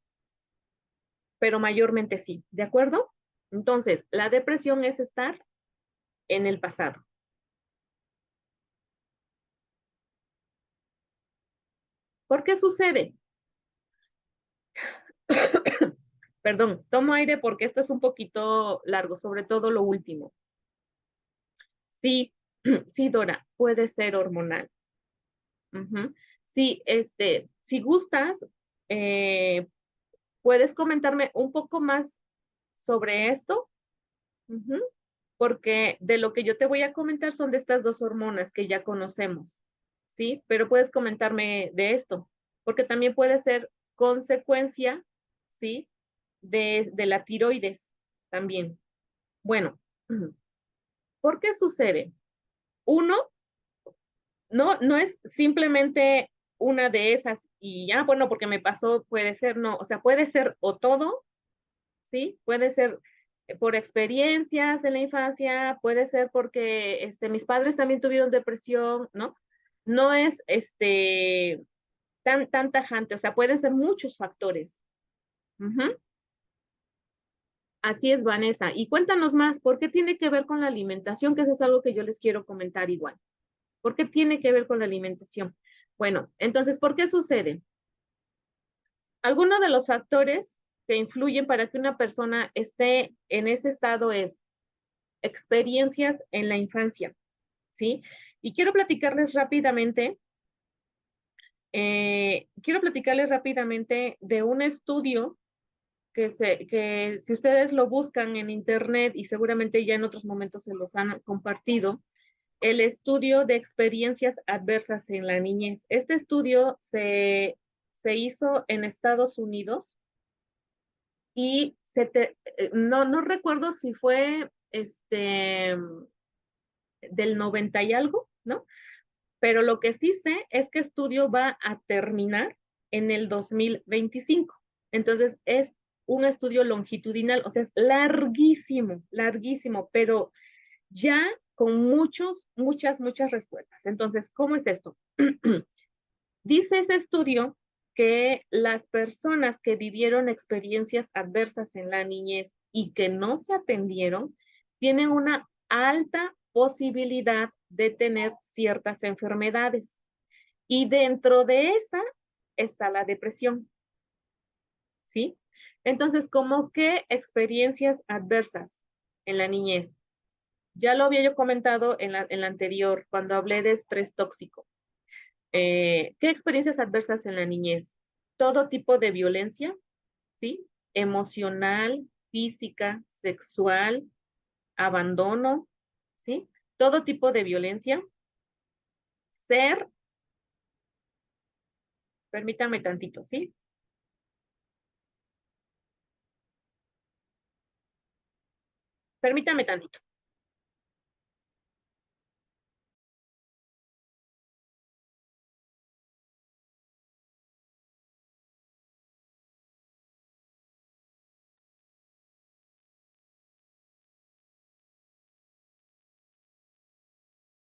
Pero mayormente sí, ¿de acuerdo? Entonces, la depresión es estar en el pasado. ¿Por qué sucede? Perdón, tomo aire porque esto es un poquito largo, sobre todo lo último. Sí, sí, Dora, puede ser hormonal. Ujú. Sí, si gustas, eh, ¿puedes comentarme un poco más sobre esto? Ujú. Porque de lo que yo te voy a comentar son de estas dos hormonas que ya conocemos, ¿sí? Pero puedes comentarme de esto, porque también puede ser consecuencia, ¿sí? De la tiroides también. Bueno, ¿por qué sucede? Uno, no es simplemente una de esas y ya, bueno, porque me pasó, puede ser, no, o sea, puede ser o todo, ¿sí? Puede ser por experiencias en la infancia, puede ser porque mis padres también tuvieron depresión, ¿no? No es tan tajante, o sea, pueden ser muchos factores. Ujú. Así es, Vanessa. Y cuéntanos más, ¿por qué tiene que ver con la alimentación? Que eso es algo que yo les quiero comentar igual. ¿Por qué tiene que ver con la alimentación? Bueno, entonces, ¿por qué sucede? Algunos de los factores que influyen para que una persona esté en ese estado es experiencias en la infancia, ¿sí? Y quiero platicarles rápidamente de un estudio que si ustedes lo buscan en internet y seguramente ya en otros momentos se los han compartido, el estudio de experiencias adversas en la niñez. Este estudio se hizo en Estados Unidos, y no recuerdo si fue del 90 y algo, ¿no? Pero lo que sí sé es que estudio va a terminar en el 2025. Entonces es un estudio longitudinal, o sea, es larguísimo, larguísimo, pero ya con muchas respuestas. Entonces, ¿cómo es esto? Dice ese estudio que las personas que vivieron experiencias adversas en la niñez y que no se atendieron tienen una alta posibilidad de tener ciertas enfermedades. Y dentro de esa está la depresión. ¿Sí? Entonces, ¿cómo qué experiencias adversas en la niñez? Ya lo había yo comentado en la anterior, cuando hablé de estrés tóxico. ¿Qué experiencias adversas en la niñez? Todo tipo de violencia, ¿sí? Emocional, física, sexual, abandono, ¿sí? Todo tipo de violencia. Ser, permítame tantito, ¿sí? Permítame tantito.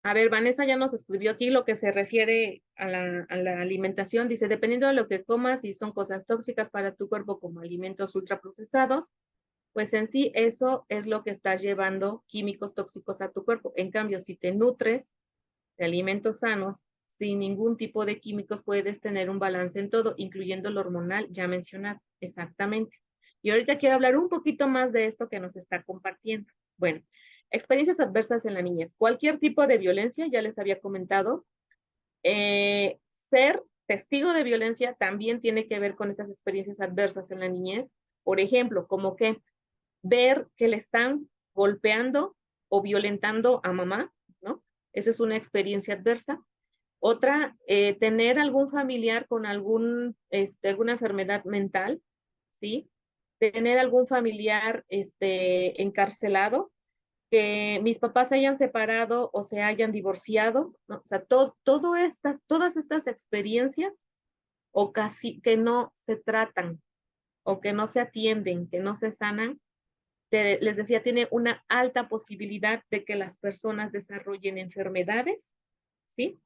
A ver, Vanessa ya nos escribió aquí lo que se refiere a la alimentación. Dice, dependiendo de lo que comas, si son cosas tóxicas para tu cuerpo como alimentos ultraprocesados, pues en sí eso es lo que está llevando químicos tóxicos a tu cuerpo. En cambio, si te nutres de alimentos sanos, sin ningún tipo de químicos, puedes tener un balance en todo, incluyendo el hormonal ya mencionado. Exactamente. Y ahorita quiero hablar un poquito más de esto que nos está compartiendo. Bueno, experiencias adversas en la niñez. Cualquier tipo de violencia, ya les había comentado. Ser testigo de violencia también tiene que ver con esas experiencias adversas en la niñez. Por ejemplo, como que ver que le están golpeando o violentando a mamá, ¿no? Esa es una experiencia adversa. Otra, tener algún familiar con alguna enfermedad mental, ¿sí? Tener algún familiar encarcelado, que mis papás se hayan separado o se hayan divorciado, ¿no? O sea, todas estas experiencias o casi que no se tratan o que no se atienden, que no se sanan, les decía, tiene una alta posibilidad de que las personas desarrollen enfermedades, ¿sí?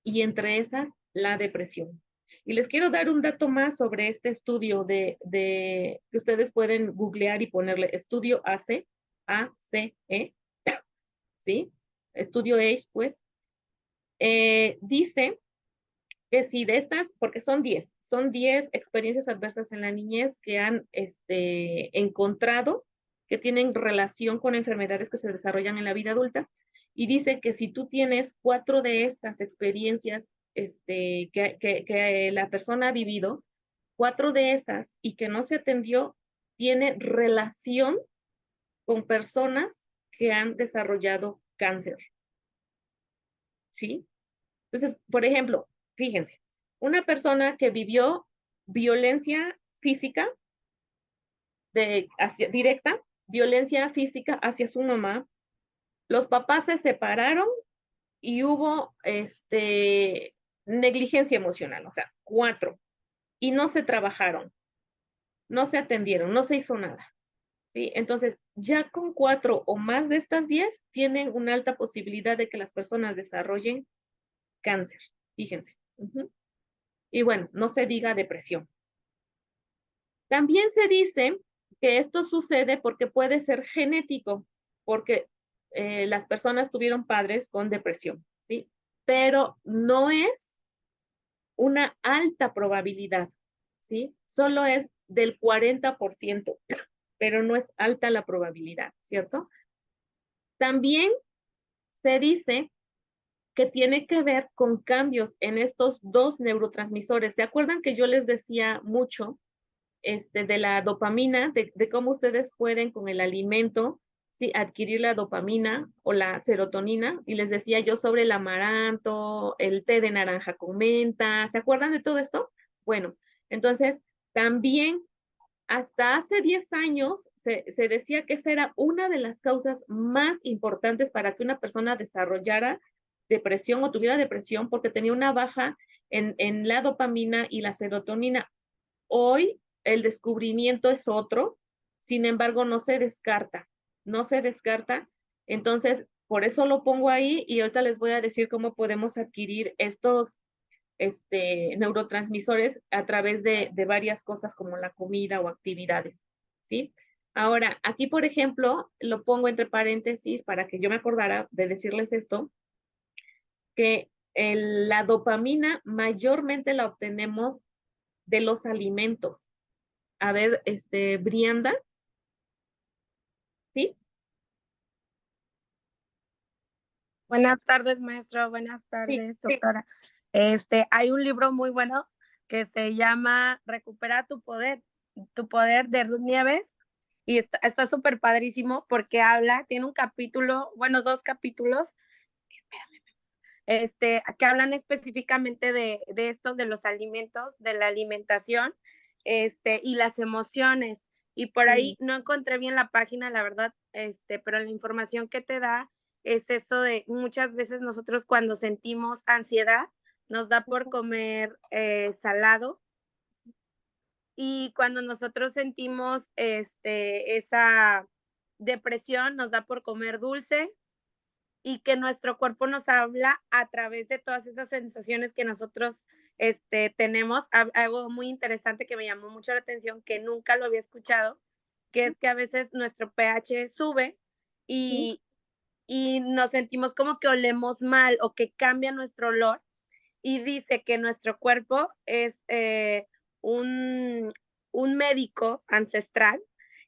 Y entre esas, la depresión. Y les quiero dar un dato más sobre este estudio que ustedes pueden googlear y ponerle estudio ACE, ACE, ¿sí? Estudio ACE, pues, dice que si de estas, porque son 10 experiencias adversas en la niñez que han encontrado que tienen relación con enfermedades que se desarrollan en la vida adulta, y dice que si tú tienes 4 de estas experiencias que la persona ha vivido, 4 de esas y que no se atendió, tiene relación con personas que han desarrollado cáncer, ¿sí? Entonces, por ejemplo, fíjense, una persona que vivió violencia física directa, violencia física hacia su mamá, los papás se separaron y hubo negligencia emocional, o sea, 4, y no se trabajaron, no se atendieron, no se hizo nada. ¿Sí? Entonces, ya con 4 o más de estas 10 tienen una alta posibilidad de que las personas desarrollen cáncer, fíjense. Y bueno, no se diga depresión. También se dice que esto sucede porque puede ser genético, porque las personas tuvieron padres con depresión, ¿sí? Pero no es una alta probabilidad, ¿sí? Solo es del 40%, pero no es alta la probabilidad, ¿cierto? También se dice que tiene que ver con cambios en estos 2 neurotransmisores. ¿Se acuerdan que yo les decía mucho de la dopamina, de cómo ustedes pueden con el alimento, ¿sí? Adquirir la dopamina o la serotonina? Y les decía yo sobre el amaranto, el té de naranja con menta. ¿Se acuerdan de todo esto? Bueno, entonces también hasta hace 10 años se decía que esa era una de las causas más importantes para que una persona desarrollara depresión o tuviera depresión, porque tenía una baja en la dopamina y la serotonina. Hoy el descubrimiento es otro, sin embargo no se descarta, no se descarta. Entonces, por eso lo pongo ahí y ahorita les voy a decir cómo podemos adquirir estos neurotransmisores a través de varias cosas como la comida o actividades, ¿sí? Ahora, aquí, por ejemplo, lo pongo entre paréntesis para que yo me acordara de decirles esto, que la dopamina mayormente la obtenemos de los alimentos. A ver, Brianda, ¿sí? Buenas tardes, maestro. Buenas Sí, tardes, doctora. Hay un libro muy bueno que se llama Recupera tu poder de Ruth Nieves, y está súper padrísimo porque tiene un capítulo, bueno, 2 capítulos, que hablan específicamente de esto, de los alimentos, de la alimentación, y las emociones. Y por ahí no encontré bien la página, la verdad, pero la información que te da es eso de muchas veces nosotros cuando sentimos ansiedad, nos da por comer salado, y cuando nosotros sentimos esa depresión, nos da por comer dulce, y que nuestro cuerpo nos habla a través de todas esas sensaciones que nosotros tenemos. Algo muy interesante que me llamó mucho la atención, que nunca lo había escuchado, que es que a veces nuestro pH sube sí, y nos sentimos como que olemos mal o que cambia nuestro olor, y dice que nuestro cuerpo es un, un médico ancestral,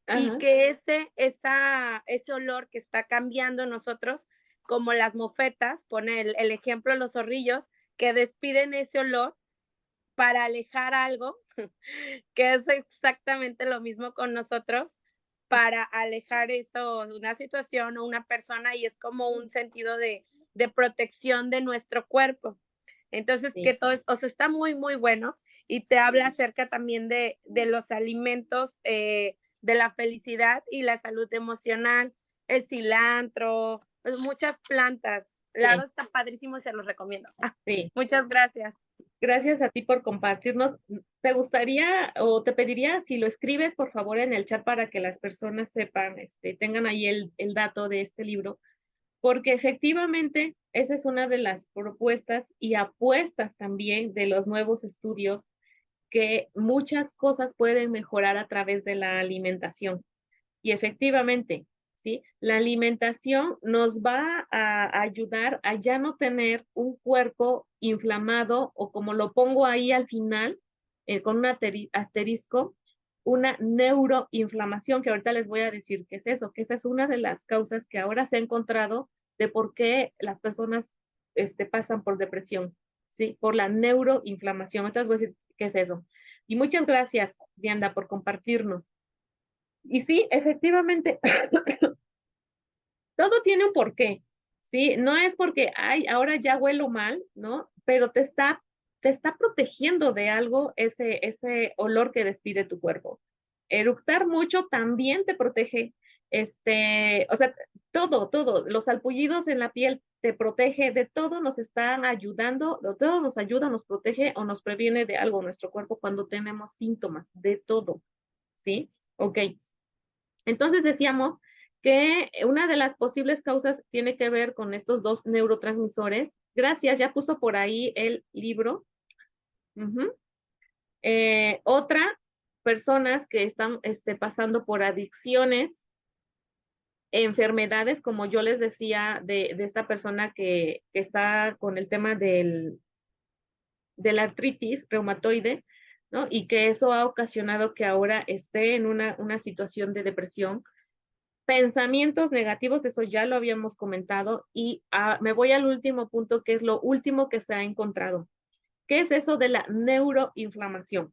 y ajá, que ese olor que está cambiando en nosotros, como las mofetas, pone el ejemplo, los zorrillos, que despiden ese olor para alejar algo, que es exactamente lo mismo con nosotros, para alejar eso, una situación o una persona, y es como un sentido de protección de nuestro cuerpo. Entonces, que sí, todo o sea, está muy, muy bueno, y te habla acerca también de los alimentos, de la felicidad y la salud emocional, el cilantro, pues muchas plantas. La sí, verdad está padrísimo y se los recomiendo. sí. Muchas gracias. Gracias a ti por compartirnos. ¿Te gustaría o te pediría si lo escribes, por favor, en el chat para que las personas sepan, tengan ahí el dato de este libro? Porque efectivamente esa es una de las propuestas y apuestas también de los nuevos estudios, que muchas cosas pueden mejorar a través de la alimentación. Y efectivamente, ¿sí? La alimentación nos va a ayudar a ya no tener un cuerpo inflamado, o como lo pongo ahí al final, con un asterisco, una neuroinflamación, que ahorita les voy a decir qué es eso, que esa es una de las causas que ahora se ha encontrado de por qué las personas pasan por depresión, ¿sí? Por la neuroinflamación. Ahorita les voy a decir qué es eso. Y muchas gracias, Dianda, por compartirnos. Y sí, efectivamente, todo tiene un porqué, ¿sí? No es porque, ay, ahora ya huelo mal, ¿no? Pero te está protegiendo de algo ese olor que despide tu cuerpo. Eructar mucho también te protege, o sea, todo, los salpullidos en la piel te protege, de todo nos están ayudando, de todo nos ayuda, nos protege o nos previene de algo nuestro cuerpo cuando tenemos síntomas, de todo, ¿sí? Ok. Entonces decíamos que una de las posibles causas tiene que ver con estos dos neurotransmisores. Gracias, ya puso por ahí el libro. Uh-huh. Otra, personas que están pasando por adicciones, enfermedades, como yo les decía, de esta persona que está con el tema de la artritis reumatoide, ¿no? Y que eso ha ocasionado que ahora esté en una situación de depresión. Pensamientos negativos, eso ya lo habíamos comentado, y me voy al último punto, que es lo último que se ha encontrado. ¿Qué es eso de la neuroinflamación?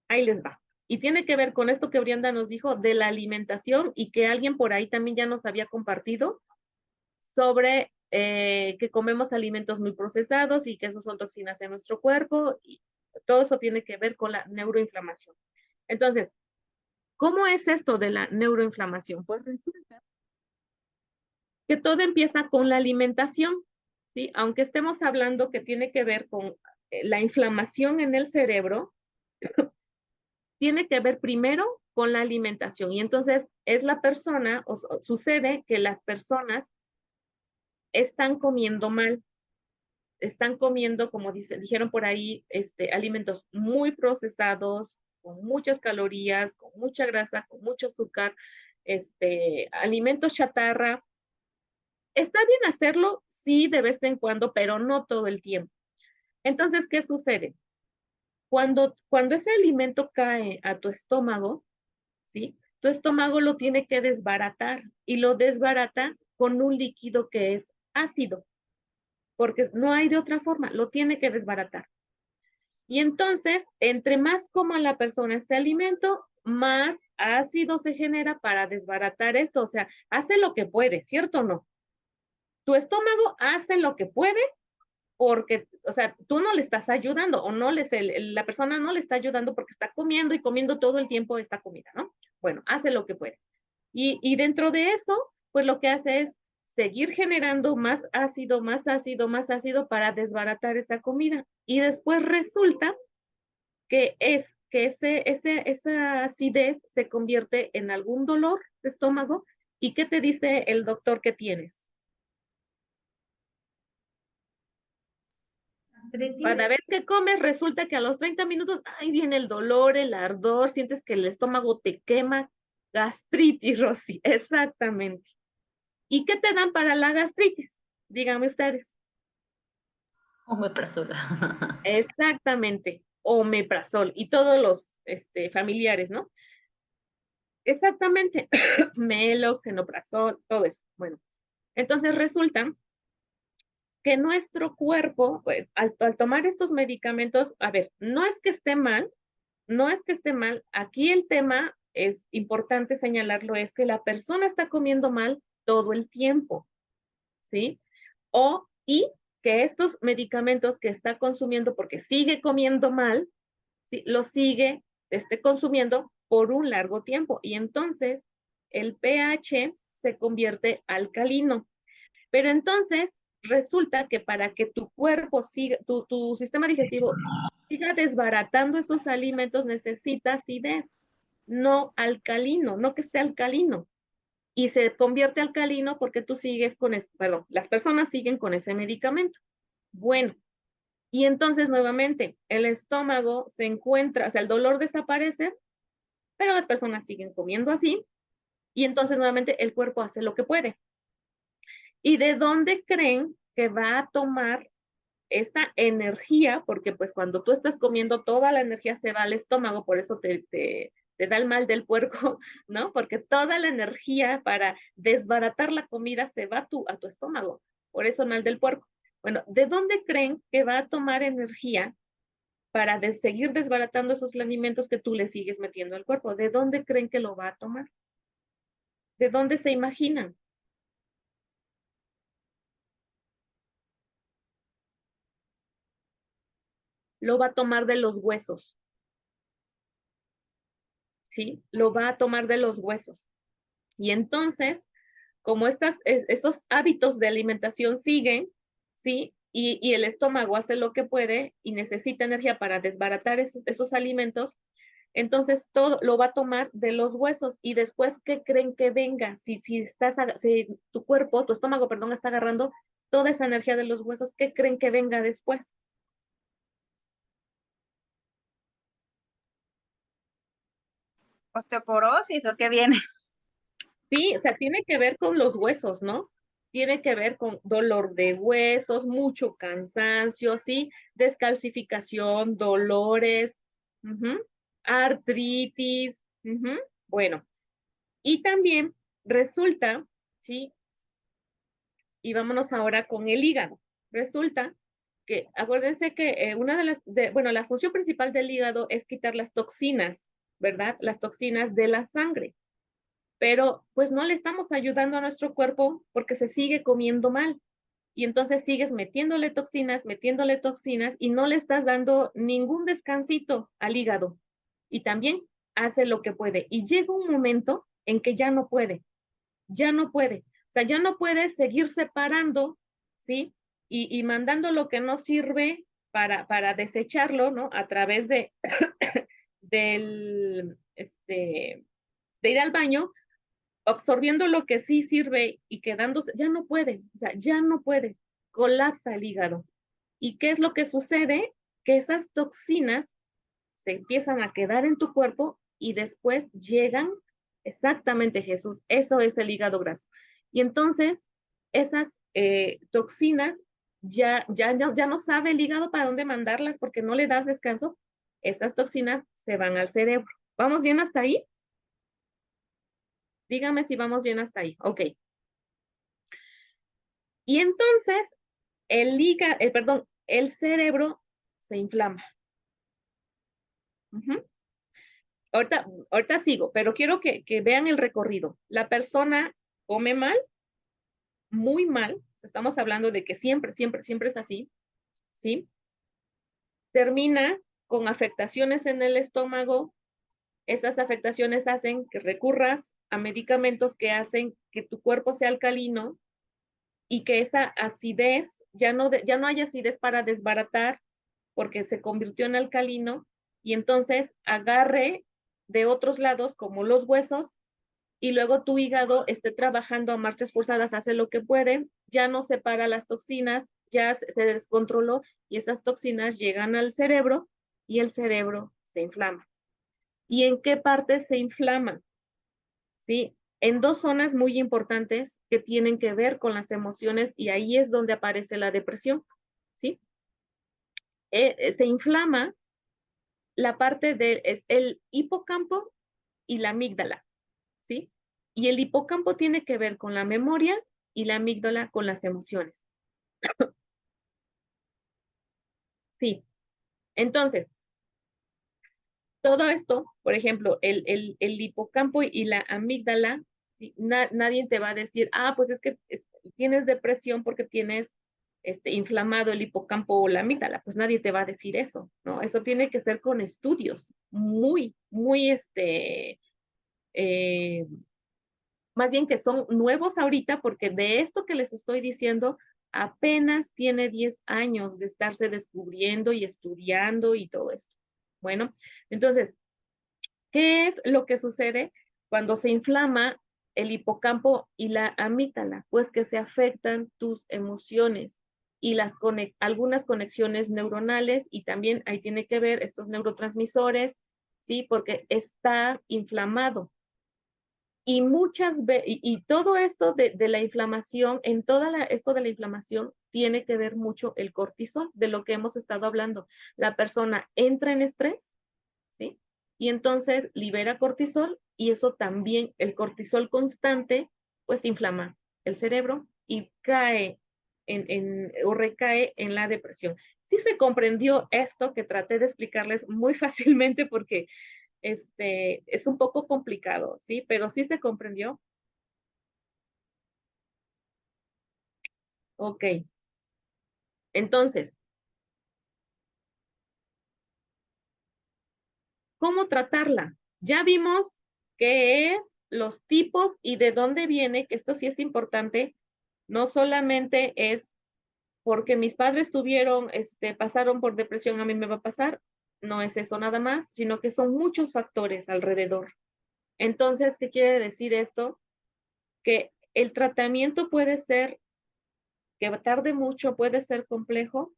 Ahí les va. Y tiene que ver con esto que Brianda nos dijo de la alimentación, y que alguien por ahí también ya nos había compartido sobre que comemos alimentos muy procesados y que esos son toxinas en nuestro cuerpo, y todo eso tiene que ver con la neuroinflamación. Entonces, ¿Cómo es esto de la neuroinflamación? Pues resulta que todo empieza con la alimentación, ¿sí? Aunque estemos hablando que tiene que ver con la inflamación en el cerebro, tiene que ver primero con la alimentación. Y entonces es la persona, o sucede que las personas están comiendo mal, están comiendo, como dijeron por ahí, alimentos muy procesados, con muchas calorías, con mucha grasa, con mucho azúcar, alimentos chatarra. Está bien hacerlo, sí, de vez en cuando, pero no todo el tiempo. Entonces, ¿qué sucede? Cuando ese alimento cae a tu estómago, ¿sí? Tu estómago lo tiene que desbaratar y lo desbarata con un líquido que es ácido, porque no hay de otra forma, lo tiene que desbaratar. Y entonces, entre más coma la persona ese alimento, más ácido se genera para desbaratar esto. O sea, hace lo que puede, ¿cierto o no? Tu estómago hace lo que puede porque, o sea, tú no le estás ayudando o no la persona no le está ayudando porque está comiendo y comiendo todo el tiempo esta comida, ¿no? Bueno, hace lo que puede. Y dentro de eso, pues lo que hace es seguir generando más ácido, más ácido, más ácido para desbaratar esa comida. Y después resulta que esa acidez se convierte en algún dolor de estómago. ¿Y qué te dice el doctor que tienes? Cada vez que comes, resulta que a los 30 minutos, ahí viene el dolor, el ardor, sientes que el estómago te quema, gastritis, Rosy, exactamente. ¿Y qué te dan para la gastritis? Díganme ustedes. Omeprazol. Exactamente, omeprazol y todos los familiares, ¿no? Exactamente, Melox, enoprazol, todo eso. Bueno, entonces resulta que nuestro cuerpo, al tomar estos medicamentos, a ver, no es que esté mal, no es que esté mal, aquí el tema es importante señalarlo, es que la persona está comiendo mal todo el tiempo, ¿sí? Y que estos medicamentos que está consumiendo porque sigue comiendo mal, ¿sí? Los sigue consumiendo por un largo tiempo y entonces el pH se convierte alcalino. Pero entonces resulta que para que tu cuerpo siga, tu sistema digestivo siga desbaratando esos alimentos, necesita acidez, no alcalino, no que esté alcalino. Y se convierte alcalino porque tú sigues con eso, perdón, las personas siguen con ese medicamento. Bueno, y entonces nuevamente el estómago se encuentra, o sea, el dolor desaparece, pero las personas siguen comiendo así, y entonces nuevamente el cuerpo hace lo que puede. ¿Y de dónde creen que va a tomar esta energía? Porque pues cuando tú estás comiendo, toda la energía se va al estómago, por eso te da el mal del puerco, ¿no? Porque toda la energía para desbaratar la comida se va a tu estómago, por eso el mal del puerco. Bueno, ¿de dónde creen que va a tomar energía para seguir desbaratando esos alimentos que tú le sigues metiendo al cuerpo? ¿De dónde creen que lo va a tomar? ¿De dónde se imaginan? Lo va a tomar de los huesos, ¿sí? Lo va a tomar de los huesos. Y entonces, como esos hábitos de alimentación siguen, ¿sí? Y el estómago hace lo que puede y necesita energía para desbaratar esos alimentos, entonces todo lo va a tomar de los huesos. Y después, ¿qué creen que venga? Si tu cuerpo, tu estómago, perdón, está agarrando toda esa energía de los huesos, ¿qué creen que venga después? ¿Osteoporosis o qué viene? Sí, o sea, tiene que ver con los huesos, ¿no? Tiene que ver con dolor de huesos, mucho cansancio, ¿sí? Descalcificación, dolores, artritis, bueno. Y también resulta, ¿sí? Y vámonos ahora con el hígado. Resulta que, acuérdense que una bueno, la función principal del hígado es quitar las toxinas, ¿verdad? Las toxinas de la sangre. Pero pues no le estamos ayudando a nuestro cuerpo porque se sigue comiendo mal. Y entonces sigues metiéndole toxinas y no le estás dando ningún descansito al hígado. Y también hace lo que puede y llega un momento en que ya no puede. O sea, ya no puede seguir separando, ¿sí? Y mandando lo que no sirve para desecharlo, ¿no? A través de, de ir al baño, absorbiendo lo que sí sirve y quedándose, ya no puede, o sea, ya no puede, colapsa el hígado. ¿Y qué es lo que sucede? Que esas toxinas se empiezan a quedar en tu cuerpo y después llegan exactamente, Jesús, eso es el hígado graso. Y entonces esas toxinas ya no sabe el hígado para dónde mandarlas porque no le das descanso, esas toxinas se van al cerebro. ¿Vamos bien hasta ahí? Dígame si vamos bien hasta ahí. Ok. Y entonces el cerebro se inflama. Ahorita sigo, pero quiero que vean el recorrido. La persona come mal, muy mal, estamos hablando de que siempre es así, ¿sí? Termina con afectaciones en el estómago, esas afectaciones hacen que recurras a medicamentos que hacen que tu cuerpo sea alcalino y que esa acidez, ya no hay acidez para desbaratar porque se convirtió en alcalino y entonces agarre de otros lados como los huesos y luego tu hígado esté trabajando a marchas forzadas, hace lo que puede, ya no separa las toxinas, ya se descontroló y esas toxinas llegan al cerebro y el cerebro se inflama. ¿Y en qué parte se inflama? ¿Sí? En dos zonas muy importantes que tienen que ver con las emociones y ahí es donde aparece la depresión, ¿sí? Se inflama la parte es el hipocampo y la amígdala, ¿sí? Y el hipocampo tiene que ver con la memoria y la amígdala con las emociones. Sí. Entonces, todo esto, por ejemplo, el hipocampo y la amígdala, ¿sí? Nadie te va a decir, pues es que tienes depresión porque tienes inflamado el hipocampo o la amígdala. Pues nadie te va a decir eso, ¿no? Eso tiene que ser con estudios muy, muy, más bien que son nuevos ahorita, porque de esto que les estoy diciendo, apenas tiene 10 años de estarse descubriendo y estudiando y todo esto. Bueno, entonces, ¿qué es lo que sucede cuando se inflama el hipocampo y la amígdala? Pues que se afectan tus emociones y algunas conexiones neuronales y también ahí tiene que ver estos neurotransmisores, ¿sí? Porque está inflamado. Y muchas veces, y todo esto de la inflamación, esto de la inflamación tiene que ver mucho el cortisol, de lo que hemos estado hablando. La persona entra en estrés, ¿sí? Y entonces libera cortisol y eso también, el cortisol constante, pues inflama el cerebro y cae o recae en la depresión. Sí se comprendió esto que traté de explicarles muy fácilmente porque es un poco complicado, ¿sí? Pero sí se comprendió. Ok. Entonces, ¿cómo tratarla? Ya vimos qué es, los tipos y de dónde viene, que esto sí es importante. No solamente es porque mis padres pasaron por depresión, a mí me va a pasar. No es eso nada más, sino que son muchos factores alrededor. Entonces, ¿qué quiere decir esto? Que el tratamiento puede ser que tarde mucho, puede ser complejo,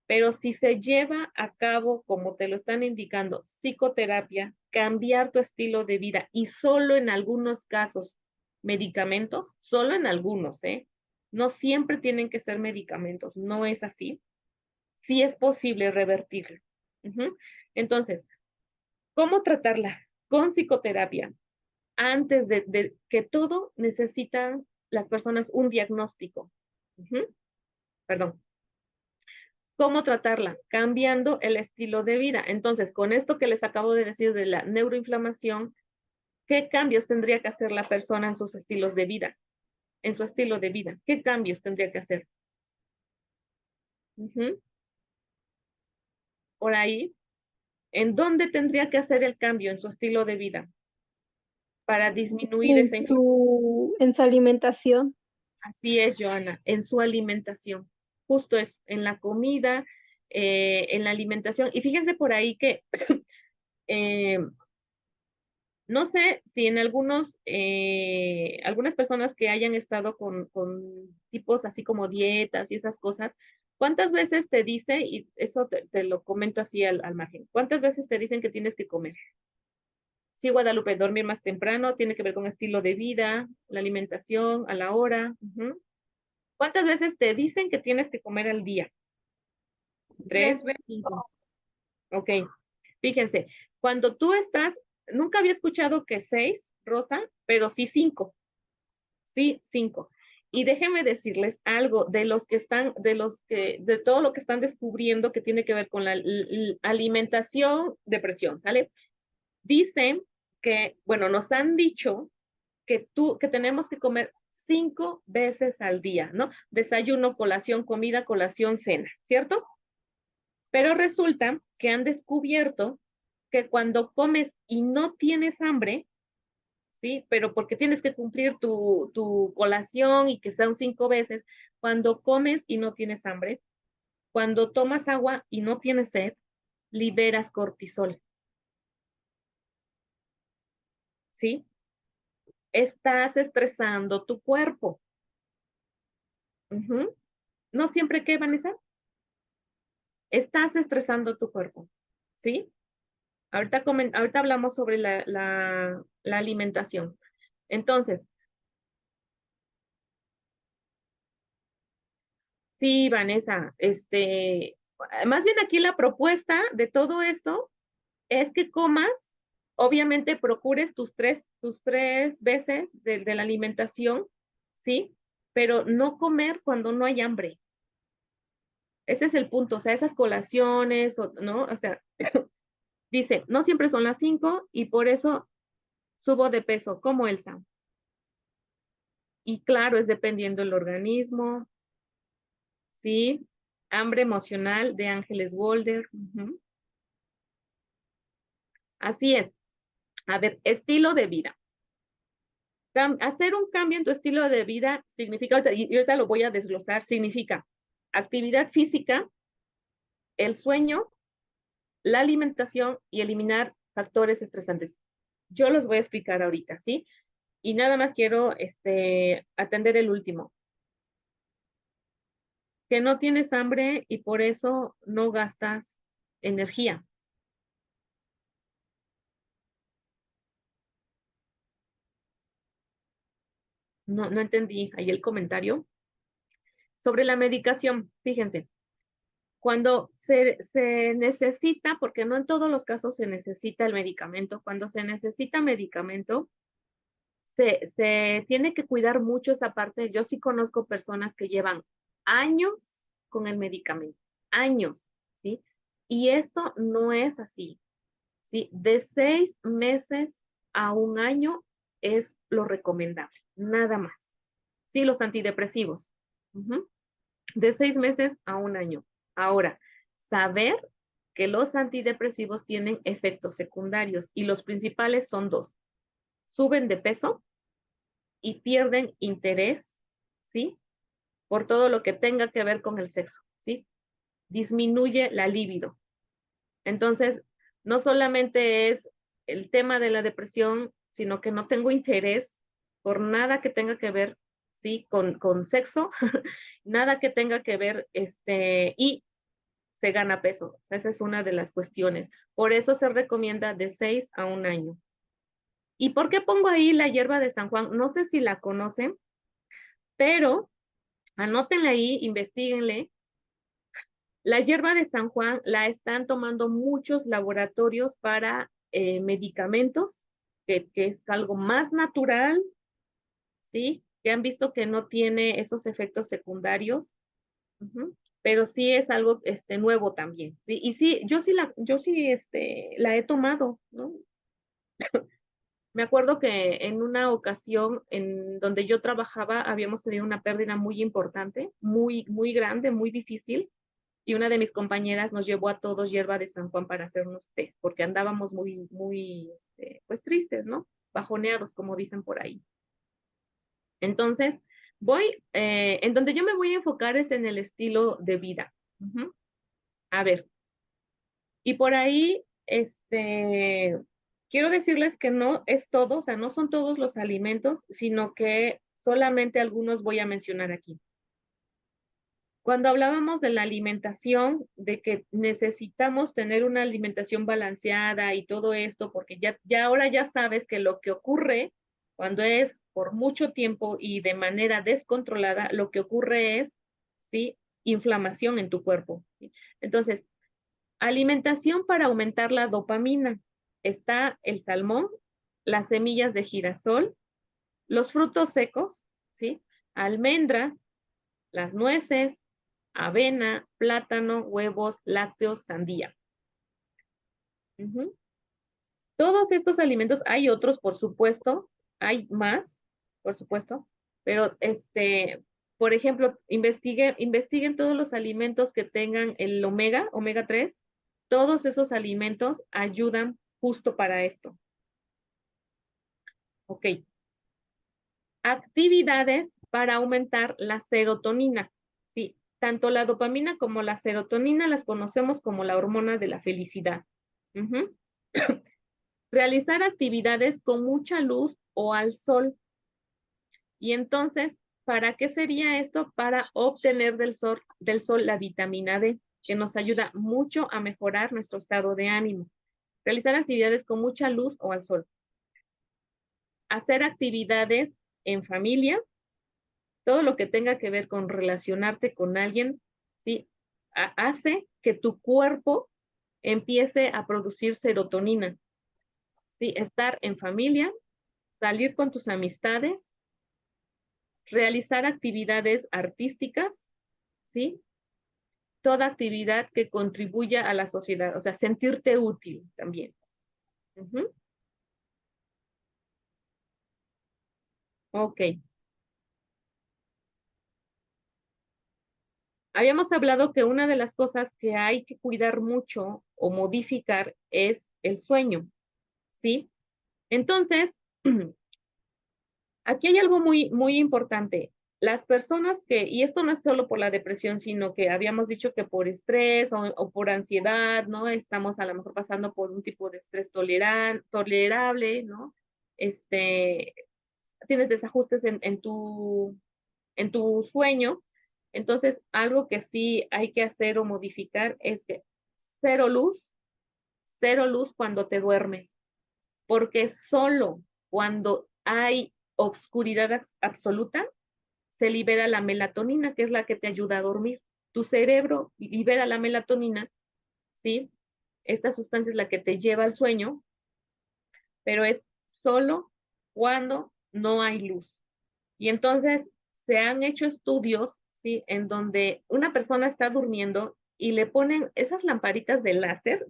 pero si se lleva a cabo, como te lo están indicando, psicoterapia, cambiar tu estilo de vida y solo en algunos casos medicamentos, solo en algunos, ¿eh? No siempre tienen que ser medicamentos, no es así. Sí es posible revertirlo. Entonces, ¿cómo tratarla? Con psicoterapia. Antes de que todo necesitan las personas un diagnóstico. Perdón. ¿Cómo tratarla? Cambiando el estilo de vida. Entonces, con esto que les acabo de decir de la neuroinflamación, ¿qué cambios tendría que hacer la persona en sus estilos de vida? En su estilo de vida. ¿Qué cambios tendría que hacer? Por ahí. ¿En dónde tendría que hacer el cambio en su estilo de vida para disminuir esa inflamación? En su alimentación. Así es, Joana, en su alimentación. Justo es, en la comida, en la alimentación. Y fíjense por ahí que eh, no sé si en algunas personas que hayan estado con tipos así como dietas y esas cosas, ¿cuántas veces te dice, y eso te lo comento así al margen, cuántas veces te dicen que tienes que comer? Sí, Guadalupe, dormir más temprano, tiene que ver con estilo de vida, la alimentación, a la hora. Ujú. ¿Cuántas veces te dicen que tienes que comer al día? 3 ¿3? veces. 5. Ok. Fíjense, cuando tú estás, nunca había escuchado que 6, Rosa, pero sí 5. Sí, 5. Y déjenme decirles algo de los que están, de todo lo que están descubriendo que tiene que ver con la alimentación, depresión, ¿sale? Dicen que, bueno, nos han dicho que tenemos que comer 5 veces al día, ¿no? Desayuno, colación, comida, colación, cena, ¿cierto? Pero resulta que han descubierto que cuando comes y no tienes hambre, ¿sí? Pero porque tienes que cumplir tu colación y que sean 5 veces, cuando comes y no tienes hambre, cuando tomas agua y no tienes sed, liberas cortisol, ¿sí? Estás estresando tu cuerpo. Ujú. No siempre que, Vanessa, estás estresando tu cuerpo, ¿sí? Ahorita hablamos sobre la alimentación. Entonces, sí, Vanessa, más bien aquí la propuesta de todo esto es que comas, obviamente procures tus tres veces de la alimentación, ¿sí? Pero no comer cuando no hay hambre. Ese es el punto, o sea, esas colaciones, ¿no? O sea, dice, no siempre son las 5 y por eso subo de peso, como Elsa. Y claro, es dependiendo del organismo, ¿sí? Hambre emocional de Ángeles Golder. Ujú. Así es. A ver, estilo de vida. Hacer un cambio en tu estilo de vida significa, y ahorita lo voy a desglosar, significa actividad física, el sueño, la alimentación y eliminar factores estresantes. Yo los voy a explicar ahorita, ¿sí? Y nada más quiero atender el último. Que no tienes hambre y por eso no gastas energía. No entendí ahí el comentario. Sobre la medicación, fíjense, cuando se necesita, porque no en todos los casos se necesita el medicamento, cuando se necesita medicamento, se tiene que cuidar mucho esa parte. Yo sí conozco personas que llevan años con el medicamento, años, ¿sí? Y esto no es así, ¿sí? De 6 meses a 1 año es lo recomendable, nada más. Sí, los antidepresivos. Ujú. De 6 meses a 1 año. Ahora, saber que los antidepresivos tienen efectos secundarios y los principales son 2. Suben de peso y pierden interés, ¿sí? Por todo lo que tenga que ver con el sexo, ¿sí? Disminuye la libido. Entonces, no solamente es el tema de la depresión, sino que no tengo interés por nada que tenga que ver, ¿sí? Con sexo, nada que tenga que ver, y se gana peso. O sea, esa es una de las cuestiones. Por eso se recomienda de 6 a 1 año. ¿Y por qué pongo ahí la hierba de San Juan? No sé si la conocen, pero anótenla ahí, investiguenle. La hierba de San Juan la están tomando muchos laboratorios para medicamentos, que es algo más natural, ¿sí? Que han visto que no tiene esos efectos secundarios. Ujú. Pero sí es algo nuevo también, ¿sí? Y sí, la he tomado, ¿no? Me acuerdo que en una ocasión en donde yo trabajaba habíamos tenido una pérdida muy importante, muy, muy grande, muy difícil, y una de mis compañeras nos llevó a todos hierba de San Juan para hacernos té, porque andábamos pues tristes, ¿no? Bajoneados, como dicen por ahí. Entonces, en donde yo me voy a enfocar es en el estilo de vida. A ver, y por ahí, quiero decirles que no es todo, o sea, no son todos los alimentos, sino que solamente algunos voy a mencionar aquí. Cuando hablábamos de la alimentación, de que necesitamos tener una alimentación balanceada y todo esto, porque ya ahora ya sabes que lo que ocurre cuando es por mucho tiempo y de manera descontrolada, lo que ocurre es, ¿sí? Inflamación en tu cuerpo. ¿Sí? Entonces, alimentación para aumentar la dopamina. Está el salmón, las semillas de girasol, los frutos secos, ¿sí? Almendras, las nueces, avena, plátano, huevos, lácteos, sandía. Todos estos alimentos, hay otros, por supuesto, hay más, por supuesto, pero por ejemplo, investiguen todos los alimentos que tengan el omega 3, todos esos alimentos ayudan justo para esto. Ok. Actividades para aumentar la serotonina. Sí, tanto la dopamina como la serotonina las conocemos como la hormona de la felicidad. Realizar actividades con mucha luz o al sol. Y entonces, ¿para qué sería esto? Para obtener del sol la vitamina D, que nos ayuda mucho a mejorar nuestro estado de ánimo. Realizar actividades con mucha luz o al sol. Hacer actividades en familia, todo lo que tenga que ver con relacionarte con alguien, ¿sí? Hace que tu cuerpo empiece a producir serotonina. ¿Sí? Estar en familia, salir con tus amistades, realizar actividades artísticas, ¿sí? Toda actividad que contribuya a la sociedad, o sea, sentirte útil también. Ok. Habíamos hablado que una de las cosas que hay que cuidar mucho o modificar es el sueño, ¿sí? Entonces, aquí hay algo muy, muy importante. Las personas y esto no es solo por la depresión, sino que habíamos dicho que por estrés o por ansiedad, ¿no? Estamos a lo mejor pasando por un tipo de estrés tolerable, ¿no? Tienes desajustes en tu sueño. Entonces, algo que sí hay que hacer o modificar es que cero luz cuando te duermes, porque solo cuando hay oscuridad absoluta se libera la melatonina, que es la que te ayuda a dormir. Tu cerebro libera la melatonina, ¿sí? Esta sustancia es la que te lleva al sueño, pero es solo cuando no hay luz. Y entonces se han hecho estudios, ¿sí? En donde una persona está durmiendo y le ponen esas lamparitas de láser,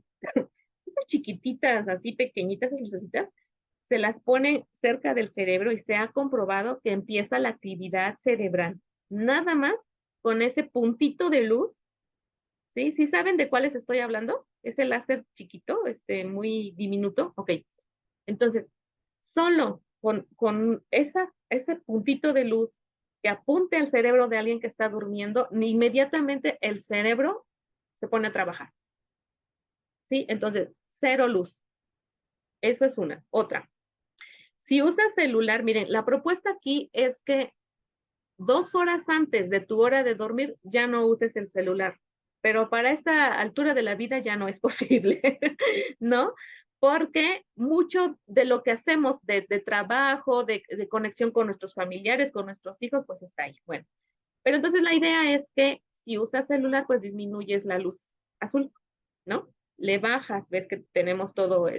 esas chiquititas, así pequeñitas, esas lucecitas, se las ponen cerca del cerebro y se ha comprobado que empieza la actividad cerebral. Nada más con ese puntito de luz, ¿sí? ¿Sí saben de cuáles estoy hablando? Ese láser chiquito, muy diminuto. Ok. Entonces, solo con ese puntito de luz que apunte al cerebro de alguien que está durmiendo, inmediatamente el cerebro se pone a trabajar. ¿Sí? Entonces, cero luz. Eso es una. Otra. Si usas celular, miren, la propuesta aquí es que 2 horas antes de tu hora de dormir ya no uses el celular, pero para esta altura de la vida ya no es posible, ¿no? Porque mucho de lo que hacemos de trabajo, de conexión con nuestros familiares, con nuestros hijos, pues está ahí. Bueno, pero entonces la idea es que si usas celular, pues disminuyes la luz azul, ¿no? Le bajas, ves que tenemos todo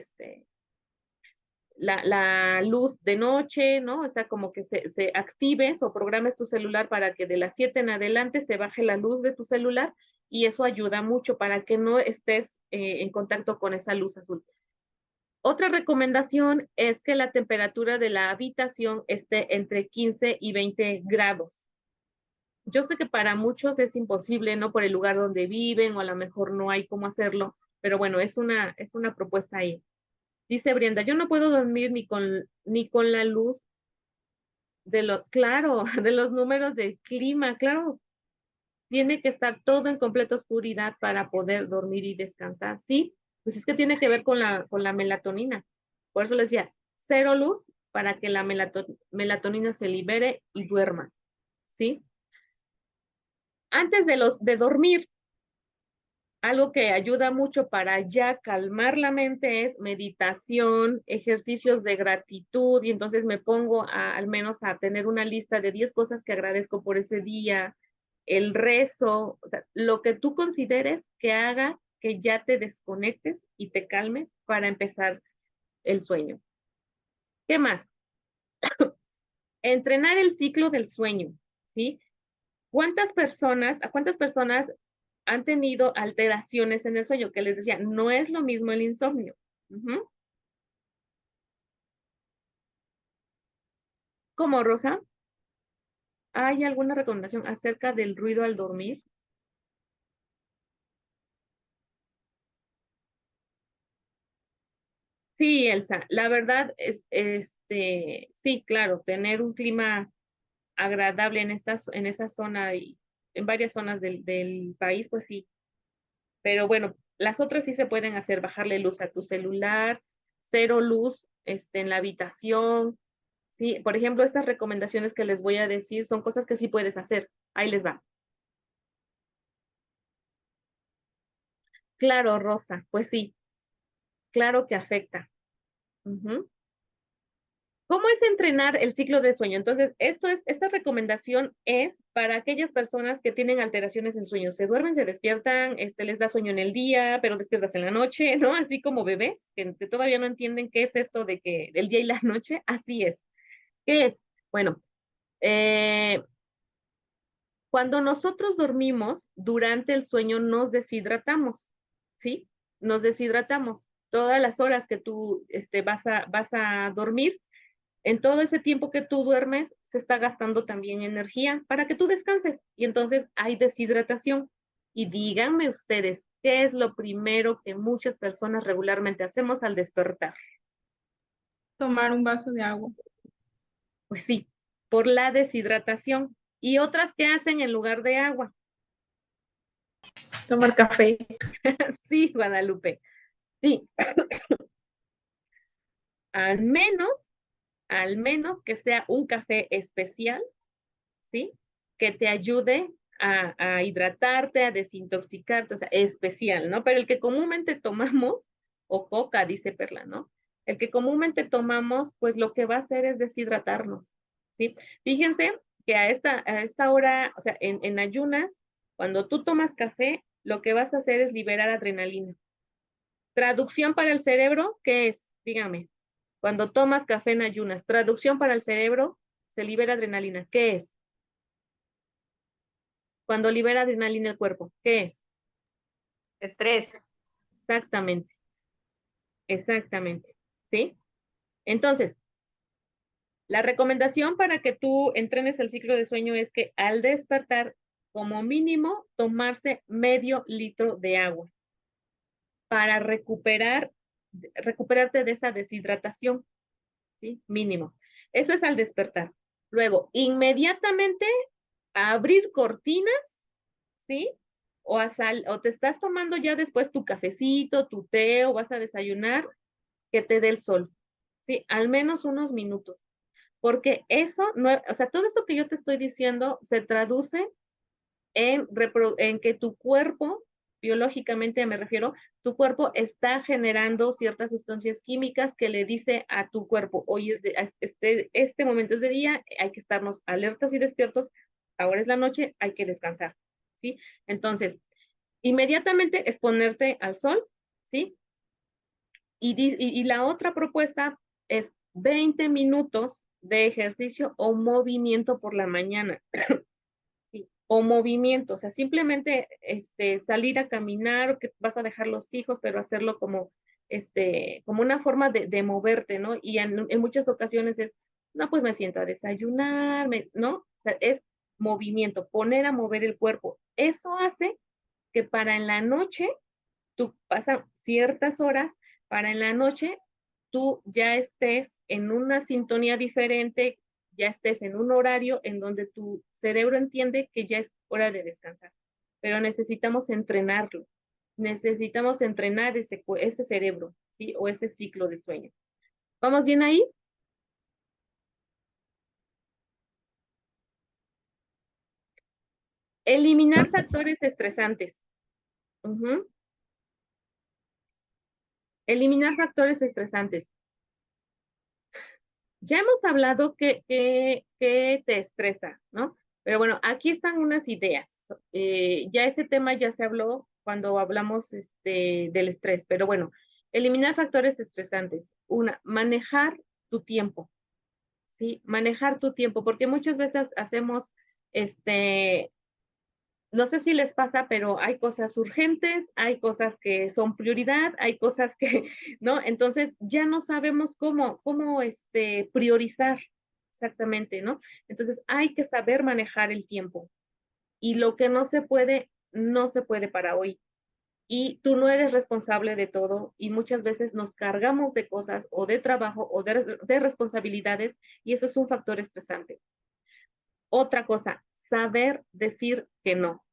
la luz de noche, ¿no? O sea, como que se actives o programes tu celular para que de las 7 en adelante se baje la luz de tu celular y eso ayuda mucho para que no estés en contacto con esa luz azul. Otra recomendación es que la temperatura de la habitación esté entre 15 y 20 grados. yo sé que para muchos es imposible, ¿no? Por el lugar donde viven o a lo mejor no hay cómo hacerlo, pero bueno, es una propuesta ahí. Dice Brienda, yo no puedo dormir ni con la luz de los, claro, de los números del clima, claro, tiene que estar todo en completa oscuridad para poder dormir y descansar, ¿sí? Pues es que tiene que ver con la melatonina. Por eso les decía, cero luz para que la melatonina se libere y duermas, ¿sí? Antes de dormir, algo que ayuda mucho para ya calmar la mente es meditación, ejercicios de gratitud, y entonces me pongo al menos a tener una lista de 10 cosas que agradezco por ese día, el rezo, o sea, lo que tú consideres que haga que ya te desconectes y te calmes para empezar el sueño. ¿Qué más? Entrenar el ciclo del sueño, ¿sí? ¿A cuántas personas han tenido alteraciones en el sueño? Que les decía, no es lo mismo el insomnio. Ujú. ¿Cómo, Rosa? ¿Hay alguna recomendación acerca del ruido al dormir? Sí, Elsa, la verdad es, sí, claro, tener un clima agradable en esa zona y en varias zonas del país, pues sí. Pero bueno, las otras sí se pueden hacer, bajarle luz a tu celular, cero luz, en la habitación. Sí, por ejemplo, estas recomendaciones que les voy a decir son cosas que sí puedes hacer. Ahí les va. Claro, Rosa, pues sí, claro que afecta. Ujú. ¿Cómo es entrenar el ciclo de sueño? Entonces, esta recomendación es para aquellas personas que tienen alteraciones en sueño. Se duermen, se despiertan, les da sueño en el día, pero despiertas en la noche, ¿no? Así como bebés, que todavía no entienden qué es esto de que el día y la noche, así es. ¿Qué es? Bueno, eh, cuando nosotros dormimos, durante el sueño nos deshidratamos, ¿sí? Nos deshidratamos. Todas las horas que tú vas a dormir, en todo ese tiempo que tú duermes, se está gastando también energía para que tú descanses. Y entonces hay deshidratación. Y díganme ustedes, ¿qué es lo primero que muchas personas regularmente hacemos al despertar? Tomar un vaso de agua. Pues sí, por la deshidratación. ¿Y otras qué hacen en lugar de agua? Tomar café. Sí, Guadalupe. Sí, al menos, al menos que sea un café especial, ¿sí? Que te ayude a hidratarte, a desintoxicarte, o sea, especial, ¿no? Pero el que comúnmente tomamos, o coca, dice Perla, ¿no? El que comúnmente tomamos, pues lo que va a hacer es deshidratarnos, ¿sí? Fíjense que a esta hora, o sea, en ayunas, cuando tú tomas café, lo que vas a hacer es liberar adrenalina. Traducción para el cerebro, ¿qué es? Dígame. Cuando tomas café en ayunas, traducción para el cerebro, se libera adrenalina. ¿Qué es? Cuando libera adrenalina el cuerpo, ¿qué es? Estrés. Exactamente, exactamente, ¿sí? Entonces, la recomendación para que tú entrenes el ciclo de sueño es que al despertar, como mínimo, tomarse medio litro de agua para recuperarte de esa deshidratación, ¿sí? Mínimo. Eso es al despertar. Luego, inmediatamente abrir cortinas, ¿sí? O te estás tomando ya después tu cafecito, tu té, o vas a desayunar, que te dé el sol, ¿sí? Al menos unos minutos. Porque eso, no, o sea, todo esto que yo te estoy diciendo se traduce en que tu cuerpo, biológicamente me refiero, tu cuerpo está generando ciertas sustancias químicas que le dice a tu cuerpo, hoy este momento es de día, hay que estarnos alertas y despiertos, ahora es la noche, hay que descansar, ¿sí? Entonces, inmediatamente exponerte al sol, ¿sí? Y la otra propuesta es 20 minutos de ejercicio o movimiento por la mañana. Sí, o movimiento, o sea, simplemente salir a caminar, o que vas a dejar los hijos, pero hacerlo como, como una forma de moverte, ¿no? Y en muchas ocasiones es, no, pues me siento a desayunar, ¿no? O sea, es movimiento, poner a mover el cuerpo. Eso hace que para en la noche, tú pasan ciertas horas, para en la noche tú ya estés en una sintonía diferente, ya estés en un horario en donde tu cerebro entiende que ya es hora de descansar. Pero necesitamos entrenarlo, necesitamos entrenar ese cerebro, ¿sí? O ese ciclo de sueño. ¿Vamos bien ahí? Eliminar factores estresantes. Eliminar factores estresantes. Ya hemos hablado que te estresa, ¿no? Pero bueno, aquí están unas ideas. Ya ese tema ya se habló cuando hablamos del estrés, pero bueno, eliminar factores estresantes. Una, manejar tu tiempo, ¿sí? Manejar tu tiempo, porque muchas veces hacemos, no sé si les pasa, pero hay cosas urgentes, hay cosas que son prioridad, hay cosas que, ¿no? Entonces ya no sabemos cómo priorizar exactamente, ¿no? Entonces hay que saber manejar el tiempo. Y lo que no se puede, no se puede para hoy. Y tú no eres responsable de todo y muchas veces nos cargamos de cosas o de trabajo o de responsabilidades y eso es un factor estresante. Otra cosa, saber decir que no.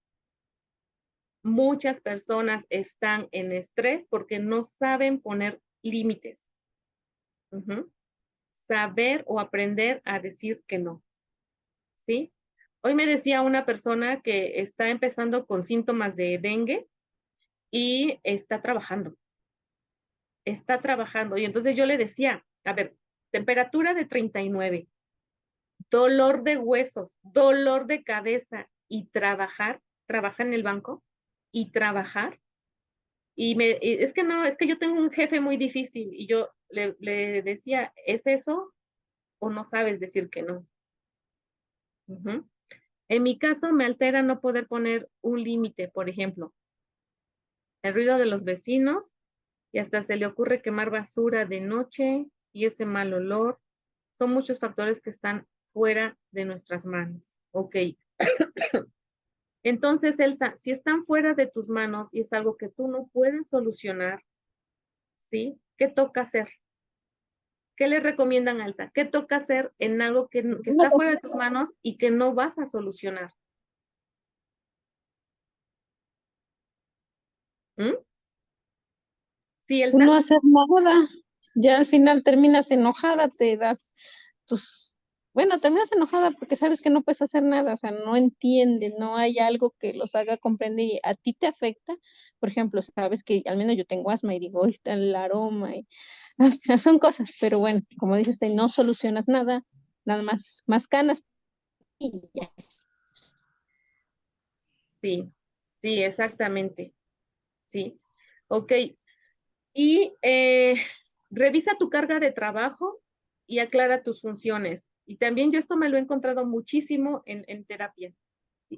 Muchas personas están en estrés porque no saben poner límites. Saber o aprender a decir que no. ¿Sí? Hoy me decía una persona que está empezando con síntomas de dengue y está trabajando. Está trabajando. Y entonces yo le decía, a ver, temperatura de 39, dolor de huesos, dolor de cabeza y trabajar en el banco y trabajar. Y es que no, es que yo tengo un jefe muy difícil y yo le decía, ¿es eso o no sabes decir que no? En mi caso me altera no poder poner un límite, por ejemplo, el ruido de los vecinos y hasta se le ocurre quemar basura de noche y ese mal olor. Son muchos factores que están fuera de nuestras manos. Ok. Entonces, Elsa, si están fuera de tus manos y es algo que tú no puedes solucionar, ¿sí? ¿Qué toca hacer? ¿Qué le recomiendan a Elsa? ¿Qué toca hacer en algo que está fuera de tus manos y que no vas a solucionar? ¿Mm? ¿Sí, Elsa? No hacer nada. Ya al final terminas enojada, te das terminas enojada porque sabes que no puedes hacer nada, o sea, no entienden, no hay algo que los haga comprender y a ti te afecta. Por ejemplo, sabes que al menos yo tengo asma y digo, "Uy, está el aroma", y son cosas, pero bueno, como dice usted, no solucionas nada, nada más canas y ya. Sí, sí, exactamente. Sí. Ok. Y revisa tu carga de trabajo y aclara tus funciones. Y también yo esto me lo he encontrado muchísimo en terapia.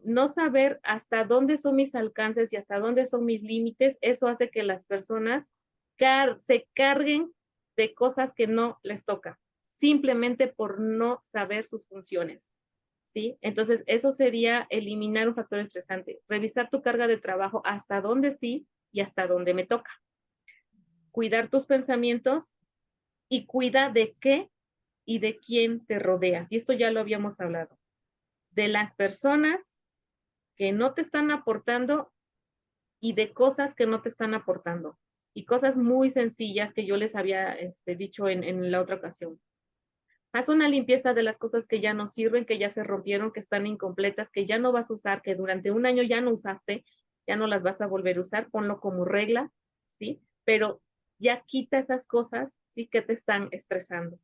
No saber hasta dónde son mis alcances y hasta dónde son mis límites, eso hace que las personas se carguen de cosas que no les toca, simplemente por no saber sus funciones. ¿Sí? Entonces, eso sería eliminar un factor estresante, revisar tu carga de trabajo hasta dónde sí y hasta dónde me toca. Cuidar tus pensamientos y cuida de qué y de quién te rodeas. Y esto ya lo habíamos hablado. De las personas que no te están aportando y de cosas que no te están aportando. Y cosas muy sencillas que yo les había dicho en la otra ocasión. Haz una limpieza de las cosas que ya no sirven, que ya se rompieron, que están incompletas, que ya no vas a usar, que durante un año ya no usaste, ya no las vas a volver a usar, ponlo como regla, ¿sí? Pero ya quita esas cosas, ¿sí? Que te están estresando.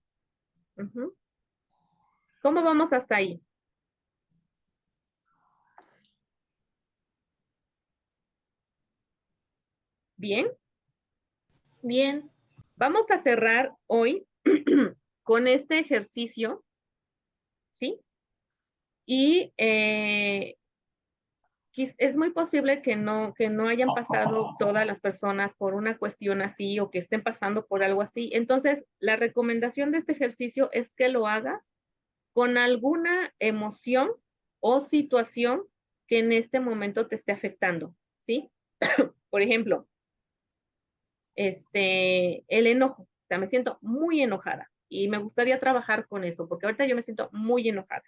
¿Cómo vamos hasta ahí? ¿Bien? Bien. Vamos a cerrar hoy con este ejercicio, ¿sí? Y es muy posible que no hayan pasado todas las personas por una cuestión así o que estén pasando por algo así. Entonces, la recomendación de este ejercicio es que lo hagas con alguna emoción o situación que en este momento te esté afectando, ¿sí? Por ejemplo, el enojo. O sea, me siento muy enojada y me gustaría trabajar con eso, porque ahorita yo me siento muy enojada,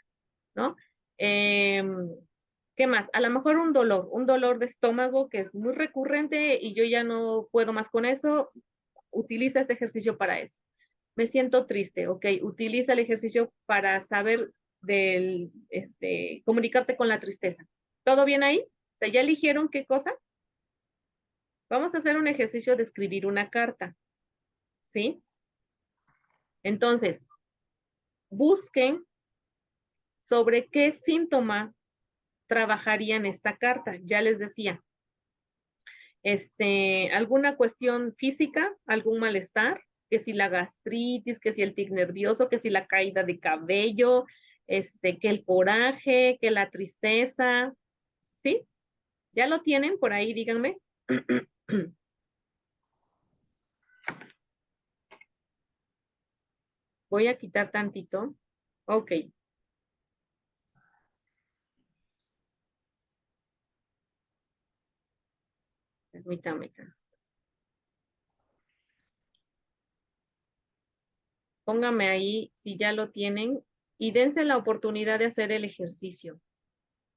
¿no? ¿Qué más? A lo mejor un dolor de estómago que es muy recurrente y yo ya no puedo más con eso. Utiliza este ejercicio para eso. Me siento triste, ok, utiliza el ejercicio para saber comunicarte con la tristeza. ¿Todo bien ahí? O sea, ¿ya eligieron qué cosa? Vamos a hacer un ejercicio de escribir una carta, ¿sí? Entonces, busquen sobre qué síntoma trabajarían esta carta. Ya les decía, alguna cuestión física, algún malestar, que si la gastritis, que si el tic nervioso, que si la caída de cabello, que el coraje, que la tristeza, ¿sí? ¿Ya lo tienen por ahí? Díganme. Voy a quitar tantito. Ok. Permítame. Póngame ahí si ya lo tienen y dense la oportunidad de hacer el ejercicio,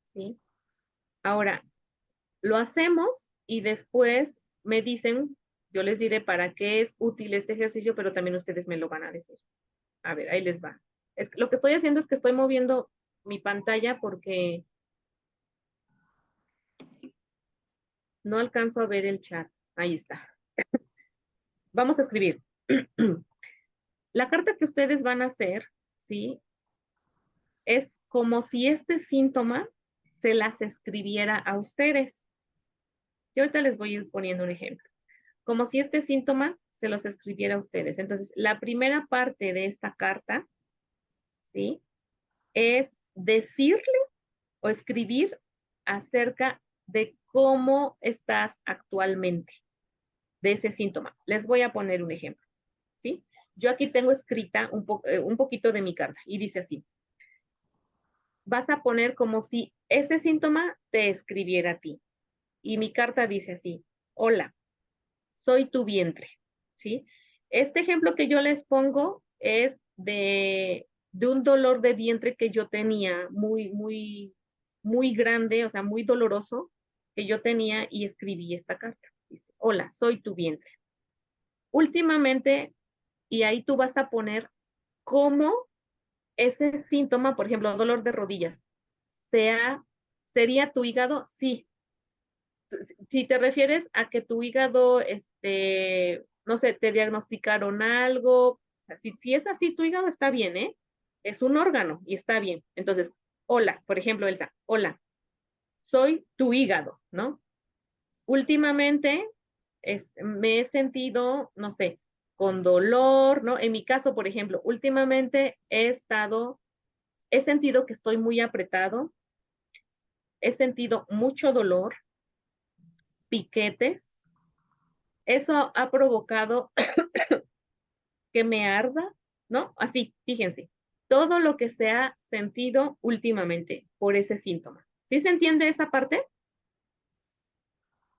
¿sí? Ahora, lo hacemos y después me dicen, yo les diré para qué es útil este ejercicio, pero también ustedes me lo van a decir. A ver, ahí les va. Lo que estoy haciendo es que estoy moviendo mi pantalla porque no alcanzo a ver el chat. Ahí está. Vamos a escribir. La carta que ustedes van a hacer, ¿sí? Es como si este síntoma se las escribiera a ustedes. Yo ahorita les voy a ir poniendo un ejemplo. Como si este síntoma se los escribiera a ustedes. Entonces, la primera parte de esta carta, ¿sí? Es decirle o escribir acerca de cómo estás actualmente, de ese síntoma. Les voy a poner un ejemplo, ¿sí? Yo aquí tengo escrita un poquito de mi carta y dice así. Vas a poner como si ese síntoma te escribiera a ti. Y mi carta dice así, hola, soy tu vientre, ¿sí? Este ejemplo que yo les pongo es de un dolor de vientre que yo tenía muy grande, o sea, muy doloroso, que yo tenía y escribí esta carta. Dice, hola, soy tu vientre. Últimamente, y ahí tú vas a poner cómo ese síntoma, por ejemplo, dolor de rodillas, ¿sería tu hígado? Sí. Si te refieres a que tu hígado, no sé, te diagnosticaron algo, o sea, si es así, tu hígado está bien, ¿eh? Es un órgano y está bien. Entonces, hola, por ejemplo, Elsa, hola, soy tu hígado, ¿no? Últimamente me he sentido, no sé, con dolor, ¿no? En mi caso, por ejemplo, últimamente he sentido que estoy muy apretado, he sentido mucho dolor, piquetes. Eso ha provocado que me arda, ¿no? Así, fíjense, todo lo que se ha sentido últimamente por ese síntoma. ¿Sí se entiende esa parte?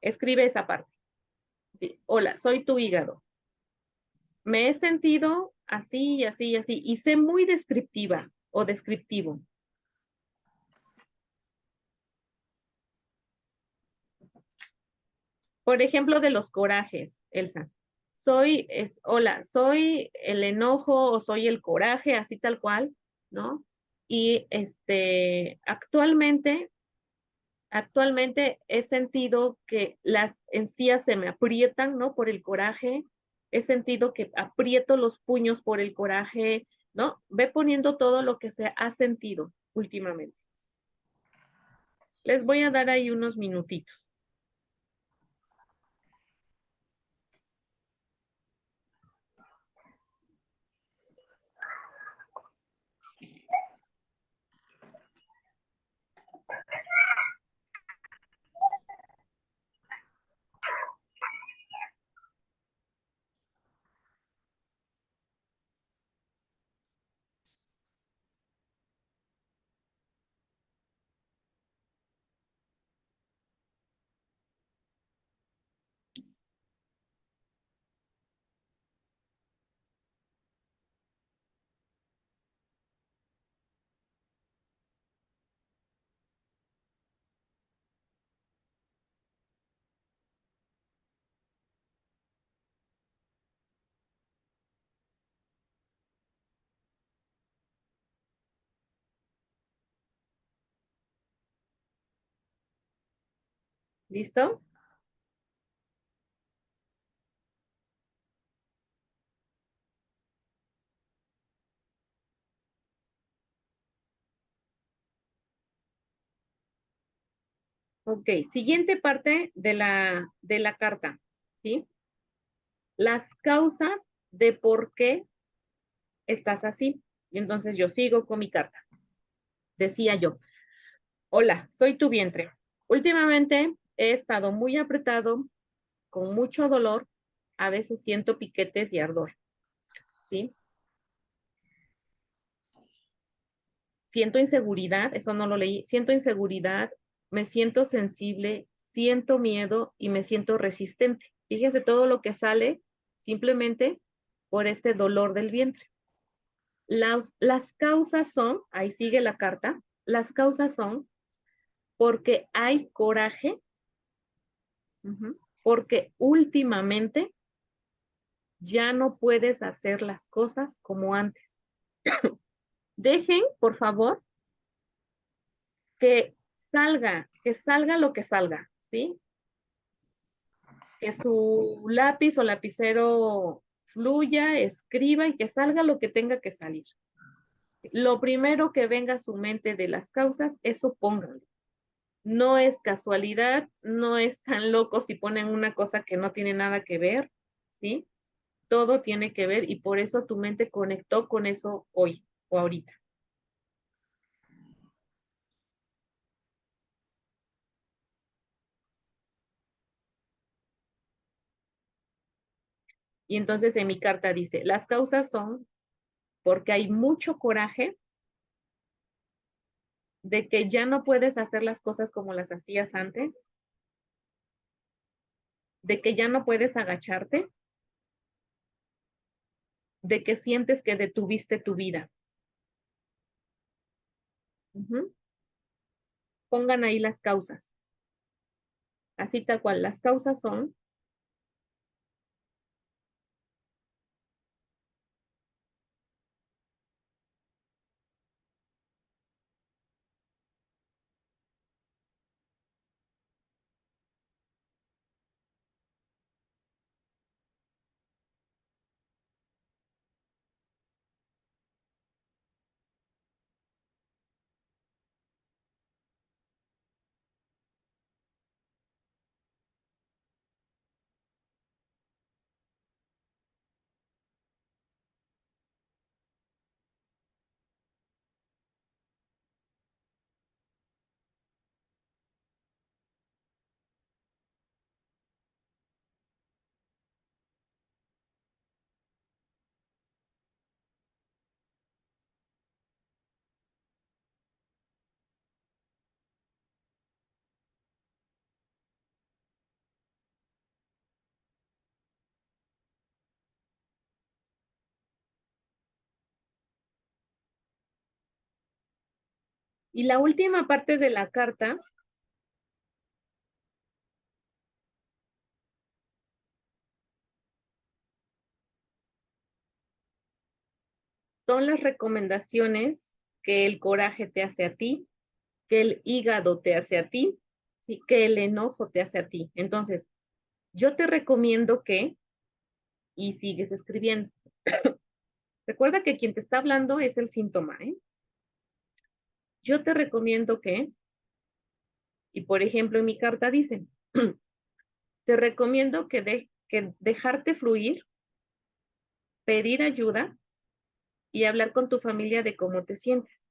Escribe esa parte. Sí. Hola, soy tu hígado. Me he sentido así, así, así, y sé muy descriptiva o descriptivo. Por ejemplo, de los corajes, Elsa. Hola, soy el enojo o soy el coraje, así tal cual, ¿no? Y actualmente he sentido que las encías se me aprietan, ¿no? Por el coraje. He sentido que aprieto los puños por el coraje, ¿no? Ve poniendo todo lo que se ha sentido últimamente. Les voy a dar ahí unos minutitos. ¿Listo? Ok, siguiente parte de la carta, ¿sí? Las causas de por qué estás así. Y entonces yo sigo con mi carta. Decía yo, hola, soy tu vientre. Últimamente he estado muy apretado, con mucho dolor, a veces siento piquetes y ardor, ¿sí? Siento inseguridad, eso no lo leí, siento inseguridad, me siento sensible, siento miedo y me siento resistente. Fíjese todo lo que sale simplemente por este dolor del vientre. Las causas son, ahí sigue la carta, las causas son porque hay coraje, porque últimamente ya no puedes hacer las cosas como antes. Dejen, por favor, que salga lo que salga, ¿sí? Que su lápiz o lapicero fluya, escriba y que salga lo que tenga que salir. Lo primero que venga a su mente de las causas, eso pónganlo. No es casualidad, no es tan loco si ponen una cosa que no tiene nada que ver, ¿sí? Todo tiene que ver y por eso tu mente conectó con eso hoy o ahorita. Y entonces en mi carta dice, las causas son porque hay mucho coraje de que ya no puedes hacer las cosas como las hacías antes, de que ya no puedes agacharte, de que sientes que detuviste tu vida. Pongan ahí las causas. Así tal cual, las causas son y la última parte de la carta son las recomendaciones que el coraje te hace a ti, que el hígado te hace a ti, ¿sí? Que el enojo te hace a ti. Entonces, yo te recomiendo que, y sigues escribiendo. Recuerda que quien te está hablando es el síntoma, ¿eh? Yo te recomiendo que, y por ejemplo en mi carta dice, te recomiendo que dejarte fluir, pedir ayuda y hablar con tu familia de cómo te sientes.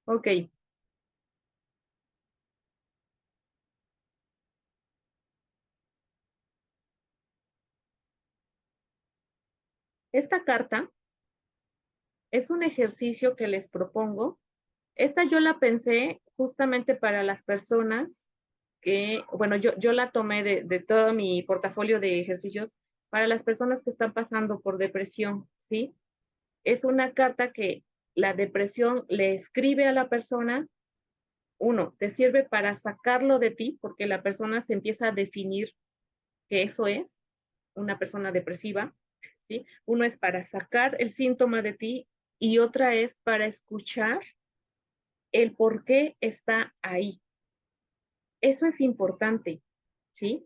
Ok. Esta carta es un ejercicio que les propongo. Esta yo la pensé justamente para las personas que, bueno, yo la tomé de todo mi portafolio de ejercicios para las personas que están pasando por depresión, ¿sí? Es una carta que la depresión le escribe a la persona. Uno, te sirve para sacarlo de ti, porque la persona se empieza a definir que eso es una persona depresiva, ¿sí? Uno es para sacar el síntoma de ti y otra es para escuchar el por qué está ahí. Eso es importante, ¿sí?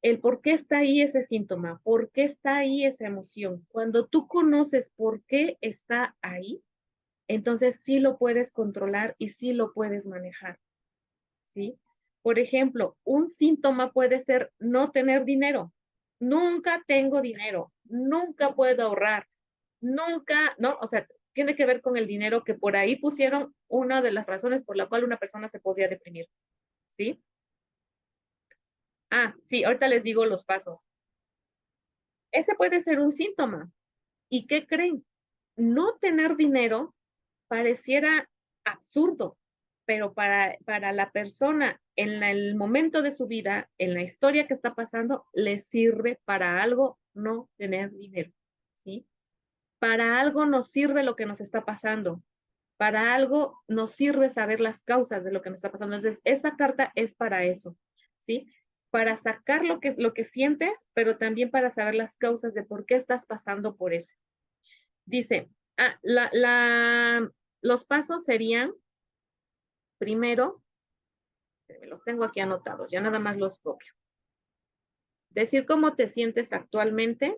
El por qué está ahí ese síntoma, por qué está ahí esa emoción. Cuando tú conoces por qué está ahí, entonces sí lo puedes controlar y sí lo puedes manejar, ¿sí? Por ejemplo, un síntoma puede ser no tener dinero. Nunca tengo dinero, nunca puedo ahorrar, nunca, ¿no? O sea, tiene que ver con el dinero que por ahí pusieron una de las razones por la cual una persona se podría deprimir, ¿sí? Ah, sí, ahorita les digo los pasos. Ese puede ser un síntoma. ¿Y qué creen? No tener dinero pareciera absurdo, pero para la persona en el momento de su vida, en la historia que está pasando, le sirve para algo no tener dinero, ¿sí? Para algo nos sirve lo que nos está pasando. Para algo nos sirve saber las causas de lo que nos está pasando. Entonces, esa carta es para eso, ¿sí? Para sacar lo que sientes, pero también para saber las causas de por qué estás pasando por eso. Dice, los pasos serían, primero, los tengo aquí anotados, ya nada más los copio. Decir cómo te sientes actualmente,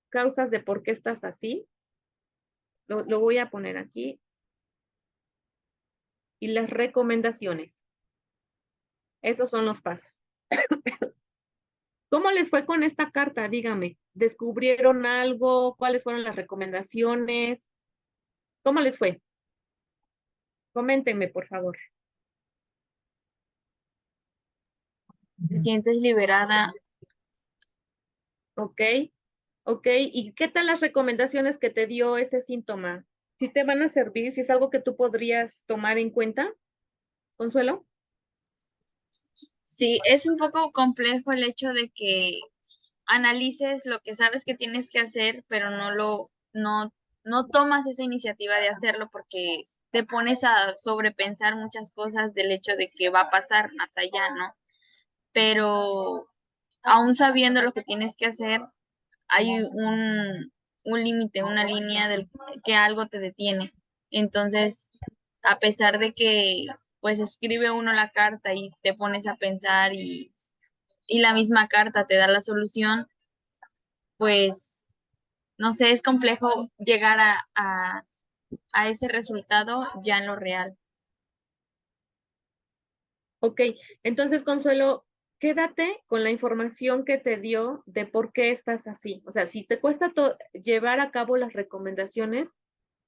causas de por qué estás así, lo voy a poner aquí, y las recomendaciones. Esos son los pasos. ¿Cómo les fue con esta carta? Dígame, ¿descubrieron algo? ¿Cuáles fueron las recomendaciones? ¿Cómo les fue? Coméntenme, por favor. Te sientes liberada. ¿Ok? ¿Ok? ¿Y qué tal las recomendaciones que te dio ese síntoma? ¿Sí te van a servir? ¿Si es algo que tú podrías tomar en cuenta? ¿Consuelo? Sí, es un poco complejo el hecho de que analices lo que sabes que tienes que hacer, pero no tomas esa iniciativa de hacerlo porque te pones a sobrepensar muchas cosas del hecho de que va a pasar más allá, ¿no? Pero aún sabiendo lo que tienes que hacer, hay un límite, una línea del que algo te detiene. Entonces, a pesar de que pues escribe uno la carta y te pones a pensar y la misma carta te da la solución, pues no sé, es complejo llegar a ese resultado ya en lo real. Ok, entonces, Consuelo, quédate con la información que te dio de por qué estás así. O sea, si te cuesta llevar a cabo las recomendaciones,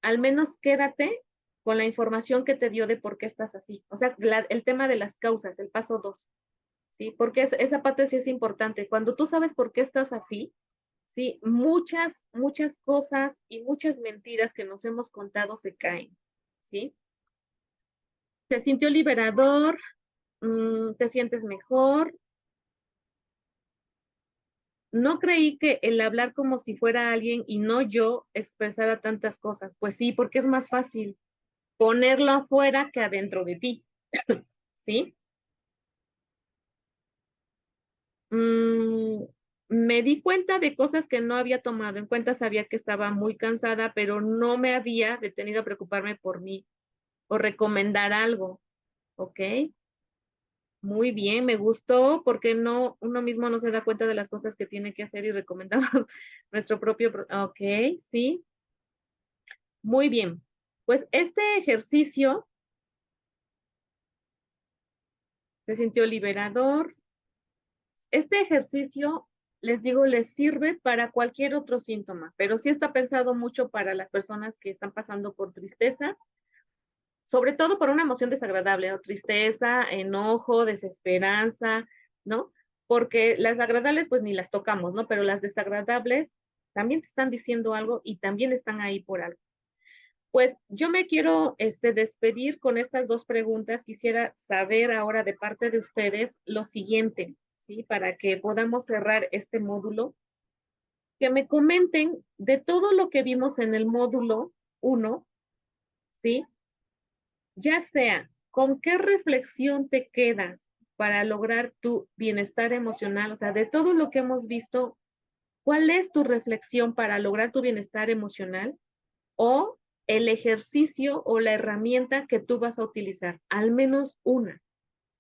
al menos quédate con la información que te dio de por qué estás así. O sea, el tema de las causas, el paso 2, ¿sí? Porque esa parte sí es importante. Cuando tú sabes por qué estás así, ¿sí? Muchas cosas y muchas mentiras que nos hemos contado se caen, ¿sí? ¿Te sintió liberador? ¿Te sientes mejor? No creí que el hablar como si fuera alguien y no yo expresara tantas cosas. Pues sí, porque es más fácil ponerlo afuera que adentro de ti, ¿sí? Mm, me di cuenta de cosas que no había tomado en cuenta, sabía que estaba muy cansada, pero no me había detenido a preocuparme por mí o recomendar algo, ¿ok? Muy bien, me gustó porque no, uno mismo no se da cuenta de las cosas que tiene que hacer y recomendamos nuestro propio, ok, sí, muy bien. Pues este ejercicio se sintió liberador. Este ejercicio les digo, les sirve para cualquier otro síntoma, pero sí está pensado mucho para las personas que están pasando por tristeza, sobre todo por una emoción desagradable, ¿no? Tristeza, enojo, desesperanza, ¿no? Porque las agradables pues ni las tocamos, ¿no? Pero las desagradables también te están diciendo algo y también están ahí por algo. Pues yo me quiero despedir con estas dos preguntas. Quisiera saber ahora de parte de ustedes lo siguiente, ¿sí? Para que podamos cerrar este módulo. Que me comenten de todo lo que vimos en el módulo 1, ¿sí? Ya sea, ¿con qué reflexión te quedas para lograr tu bienestar emocional? O sea, de todo lo que hemos visto, ¿cuál es tu reflexión para lograr tu bienestar emocional? O el ejercicio o la herramienta que tú vas a utilizar, al menos una.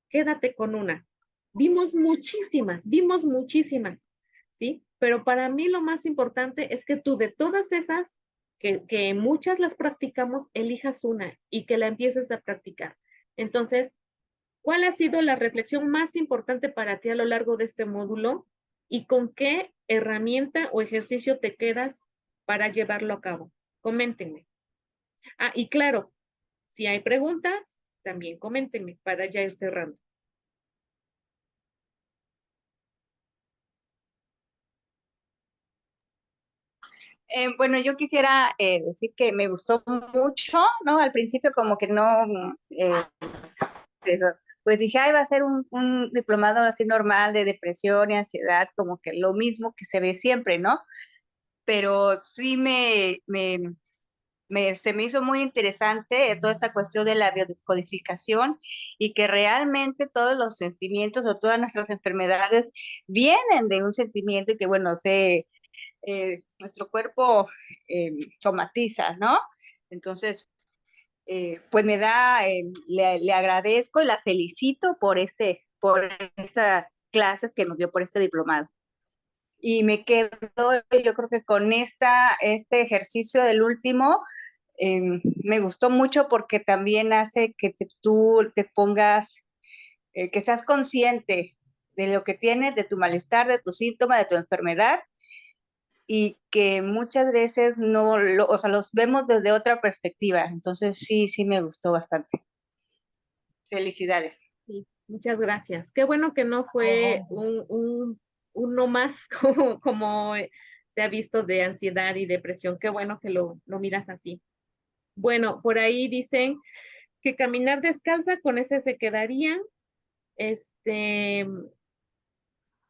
Quédate con una. Vimos muchísimas, ¿sí? Pero para mí lo más importante es que tú de todas esas, que muchas las practicamos, elijas una y que la empieces a practicar. Entonces, ¿cuál ha sido la reflexión más importante para ti a lo largo de este módulo? ¿Y con qué herramienta o ejercicio te quedas para llevarlo a cabo? Coméntenme. Ah, y claro, si hay preguntas, también coméntenme para ya ir cerrando. Bueno, yo quisiera decir que me gustó mucho, ¿no? Al principio como que no, pues dije, ay, va a ser un diplomado así normal de depresión y ansiedad, como que lo mismo que se ve siempre, ¿no? Pero sí se me hizo muy interesante toda esta cuestión de la biodescodificación y que realmente todos los sentimientos o todas nuestras enfermedades vienen de un sentimiento y que, bueno, nuestro cuerpo somatiza, ¿no? Entonces, pues le agradezco y la felicito por estas clases que nos dio por este diplomado. Y me quedo, yo creo que con este ejercicio del último, me gustó mucho porque también hace que tú te pongas, que seas consciente de lo que tienes, de tu malestar, de tu síntoma, de tu enfermedad, y que muchas veces o sea, los vemos desde otra perspectiva. Entonces, sí me gustó bastante. Felicidades. Sí, muchas gracias. Qué bueno que no fue un no más como se ha visto de ansiedad y depresión. Qué bueno que lo miras así. Bueno, por ahí dicen que caminar descalza, con ese se quedarían. El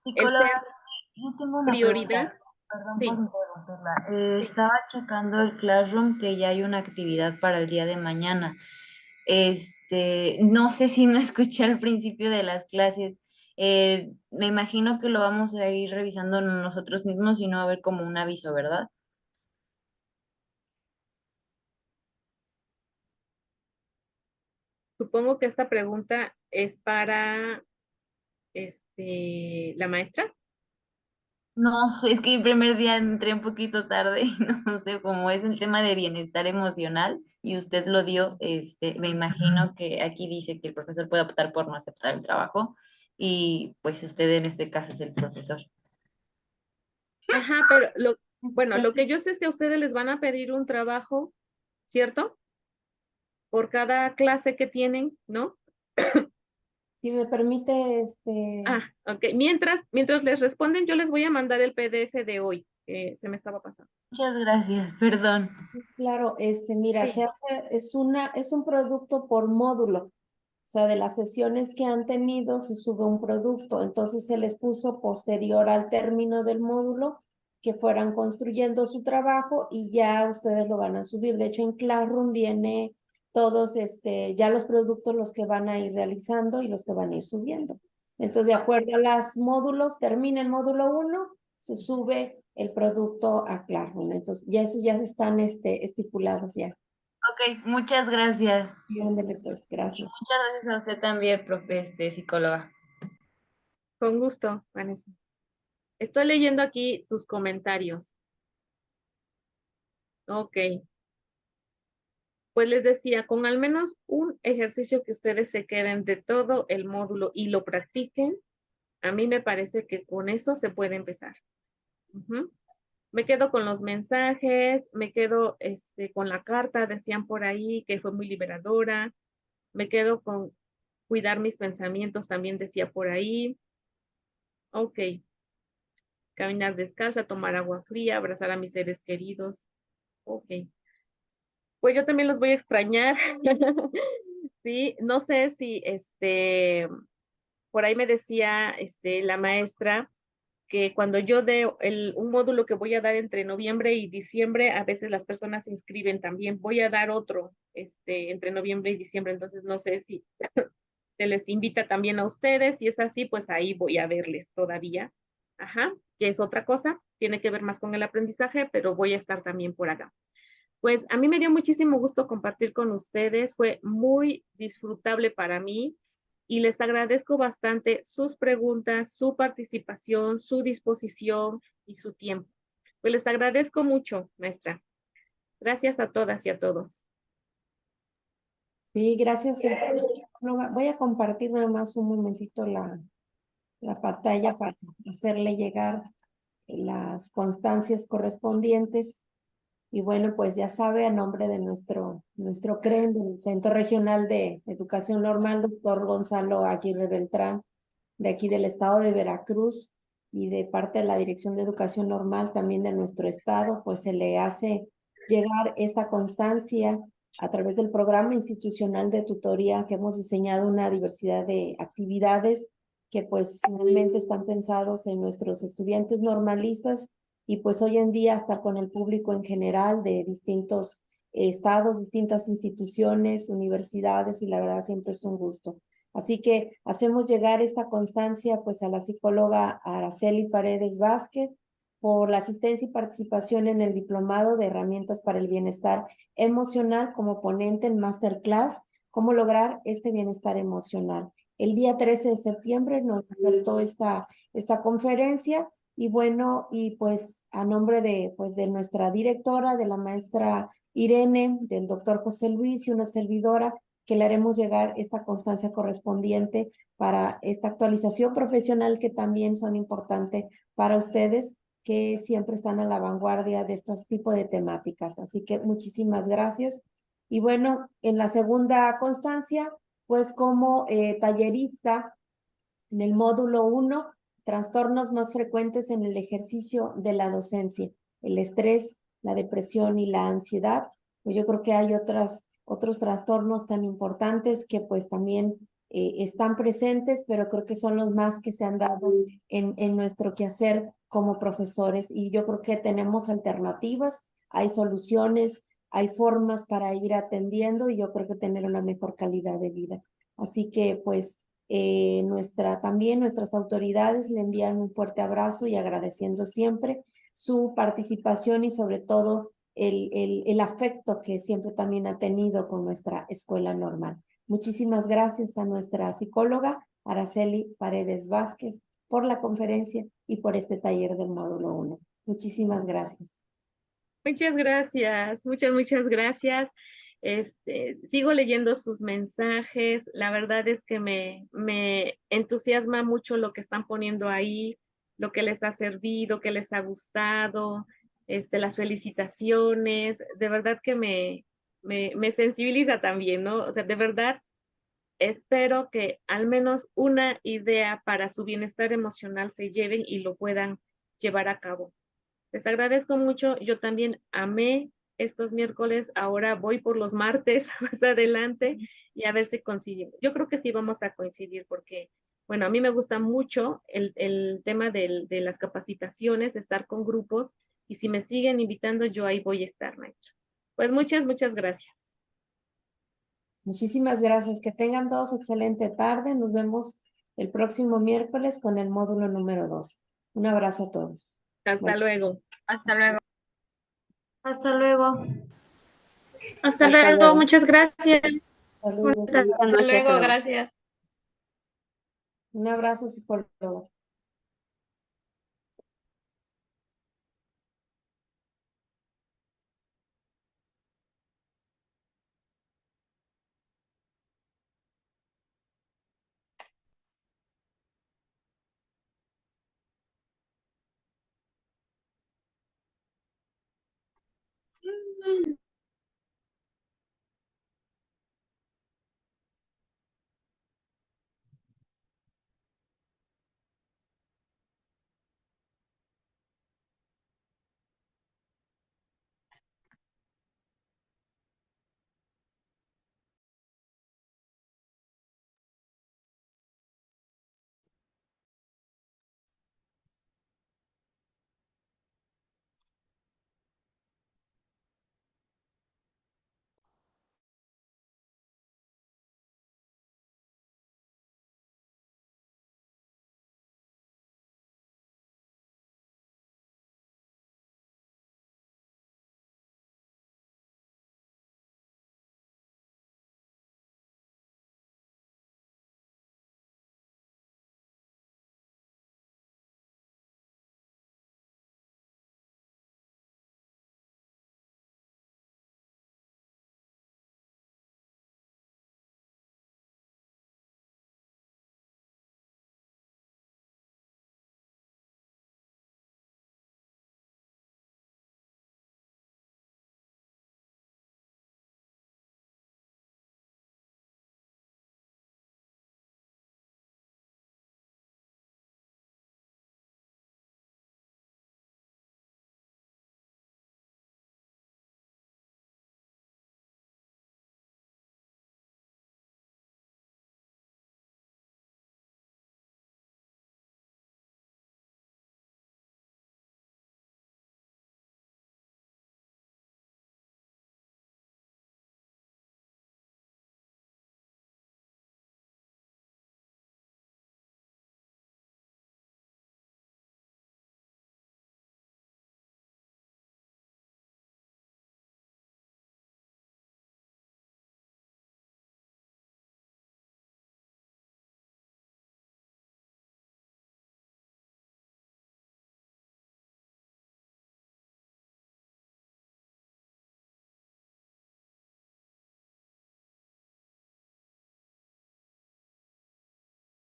Psicóloga, ser yo tengo una prioridad. pregunta, perdón Sí, por interrumpirla. sí. Estaba checando el Classroom que ya hay una actividad para el día de mañana. No sé si no escuché al principio de las clases. Me imagino que lo vamos a ir revisando nosotros mismos y no va a haber como un aviso, ¿verdad? Supongo que esta pregunta es para la maestra. No sé, es que el primer día entré un poquito tarde y no sé cómo es el tema de bienestar emocional y usted lo dio, me imagino que aquí dice que el profesor puede optar por no aceptar el trabajo y pues usted en este caso es el profesor. Ajá, pero bueno, lo que yo sé es que a ustedes les van a pedir un trabajo, ¿cierto? Por cada clase que tienen, ¿no? Si me permite, Ah, ok. Mientras les responden, yo les voy a mandar el PDF de hoy, que se me estaba pasando. Muchas gracias, perdón. claro, mira, Sí. es un producto por módulo. O sea, de las sesiones que han tenido se sube un producto, entonces se les puso posterior al término del módulo que fueran construyendo su trabajo y ya ustedes lo van a subir. De hecho, en Classroom viene todos, ya los productos los que van a ir realizando y los que van a ir subiendo. Entonces, de acuerdo a los módulos, termina el módulo 1, se sube el producto a Classroom. Entonces, ya esos ya están estipulados ya. Ok, muchas gracias. Y ándale, pues, Y gracias. muchas gracias a usted también, psicóloga. Con gusto, Vanessa. Estoy leyendo aquí sus comentarios. Ok. Pues les decía, con al menos un ejercicio que ustedes se queden de todo el módulo y lo practiquen, a mí me parece que con eso se puede empezar. Ujú. Me quedo con los mensajes, me quedo con la carta, decían por ahí que fue muy liberadora, me quedo con cuidar mis pensamientos, también decía por ahí. Ok, caminar descalza, tomar agua fría, abrazar a mis seres queridos. Ok, pues yo también los voy a extrañar. Sí, no sé si por ahí me decía la maestra que cuando yo dé un módulo que voy a dar entre noviembre y diciembre, a veces las personas se inscriben también. Voy a dar otro entre noviembre y diciembre, entonces no sé si se les invita también a ustedes. Si es así, pues ahí voy a verles todavía. Ajá, que es otra cosa, tiene que ver más con el aprendizaje, pero voy a estar también por acá. Pues a mí me dio muchísimo gusto compartir con ustedes, fue muy disfrutable para mí y les agradezco bastante sus preguntas, su participación, su disposición y su tiempo. Pues les agradezco mucho, maestra. Gracias a todas y a todos. Sí, gracias. Voy a compartir nada más un momentito la pantalla para hacerle llegar las constancias correspondientes. Y bueno, pues ya sabe, a nombre de nuestro CREN, del Centro Regional de Educación Normal, doctor Gonzalo Aguirre Beltrán, de aquí del estado de Veracruz, y de parte de la Dirección de Educación Normal también de nuestro estado, pues se le hace llegar esta constancia a través del programa institucional de tutoría que hemos diseñado una diversidad de actividades que pues finalmente están pensados en nuestros estudiantes normalistas y pues hoy en día hasta con el público en general de distintos estados, distintas instituciones, universidades, y la verdad siempre es un gusto. Así que hacemos llegar esta constancia pues a la psicóloga Araceli Paredes Vázquez por la asistencia y participación en el diplomado de herramientas para el bienestar emocional como ponente en Masterclass, cómo lograr este bienestar emocional. El día 13 de septiembre nos aceptó esta conferencia. Y bueno, y pues a nombre de nuestra directora, de la maestra Irene, del doctor José Luis y una servidora, que le haremos llegar esta constancia correspondiente para esta actualización profesional que también son importantes para ustedes, que siempre están a la vanguardia de este tipo de temáticas. Así que muchísimas gracias. Y bueno, en la segunda constancia, pues como tallerista en el módulo 1, trastornos más frecuentes en el ejercicio de la docencia, el estrés, la depresión y la ansiedad. Pues yo creo que hay otros trastornos tan importantes que pues también están presentes, pero creo que son los más que se han dado en nuestro quehacer como profesores. Y yo creo que tenemos alternativas, hay soluciones, hay formas para ir atendiendo y yo creo que tener una mejor calidad de vida. Así que pues también nuestras autoridades le envían un fuerte abrazo y agradeciendo siempre su participación y sobre todo el afecto que siempre también ha tenido con nuestra escuela normal. Muchísimas gracias a nuestra psicóloga Araceli Paredes Vázquez por la conferencia y por este taller del módulo 1. Muchísimas gracias. Muchas gracias, muchas gracias. Sigo leyendo sus mensajes. La verdad es que me entusiasma mucho lo que están poniendo ahí, lo que les ha servido, que les ha gustado, las felicitaciones. De verdad que me sensibiliza también, ¿no? O sea, de verdad espero que al menos una idea para su bienestar emocional se lleven y lo puedan llevar a cabo. Les agradezco mucho. Yo también amé estos miércoles. Ahora voy por los martes más adelante y a ver si coincidimos. Yo creo que sí vamos a coincidir porque, bueno, a mí me gusta mucho el tema de las capacitaciones, estar con grupos y si me siguen invitando, yo ahí voy a estar, maestra. Pues muchas gracias. Muchísimas gracias. Que tengan todos excelente tarde. Nos vemos el próximo miércoles con el módulo número 2. Un abrazo a todos. Hasta luego. Hasta luego. Hasta luego. Hasta luego, muchas gracias. Saludos. Buenas noches, Hasta luego, hasta luego. gracias. Un abrazo, psicólogo.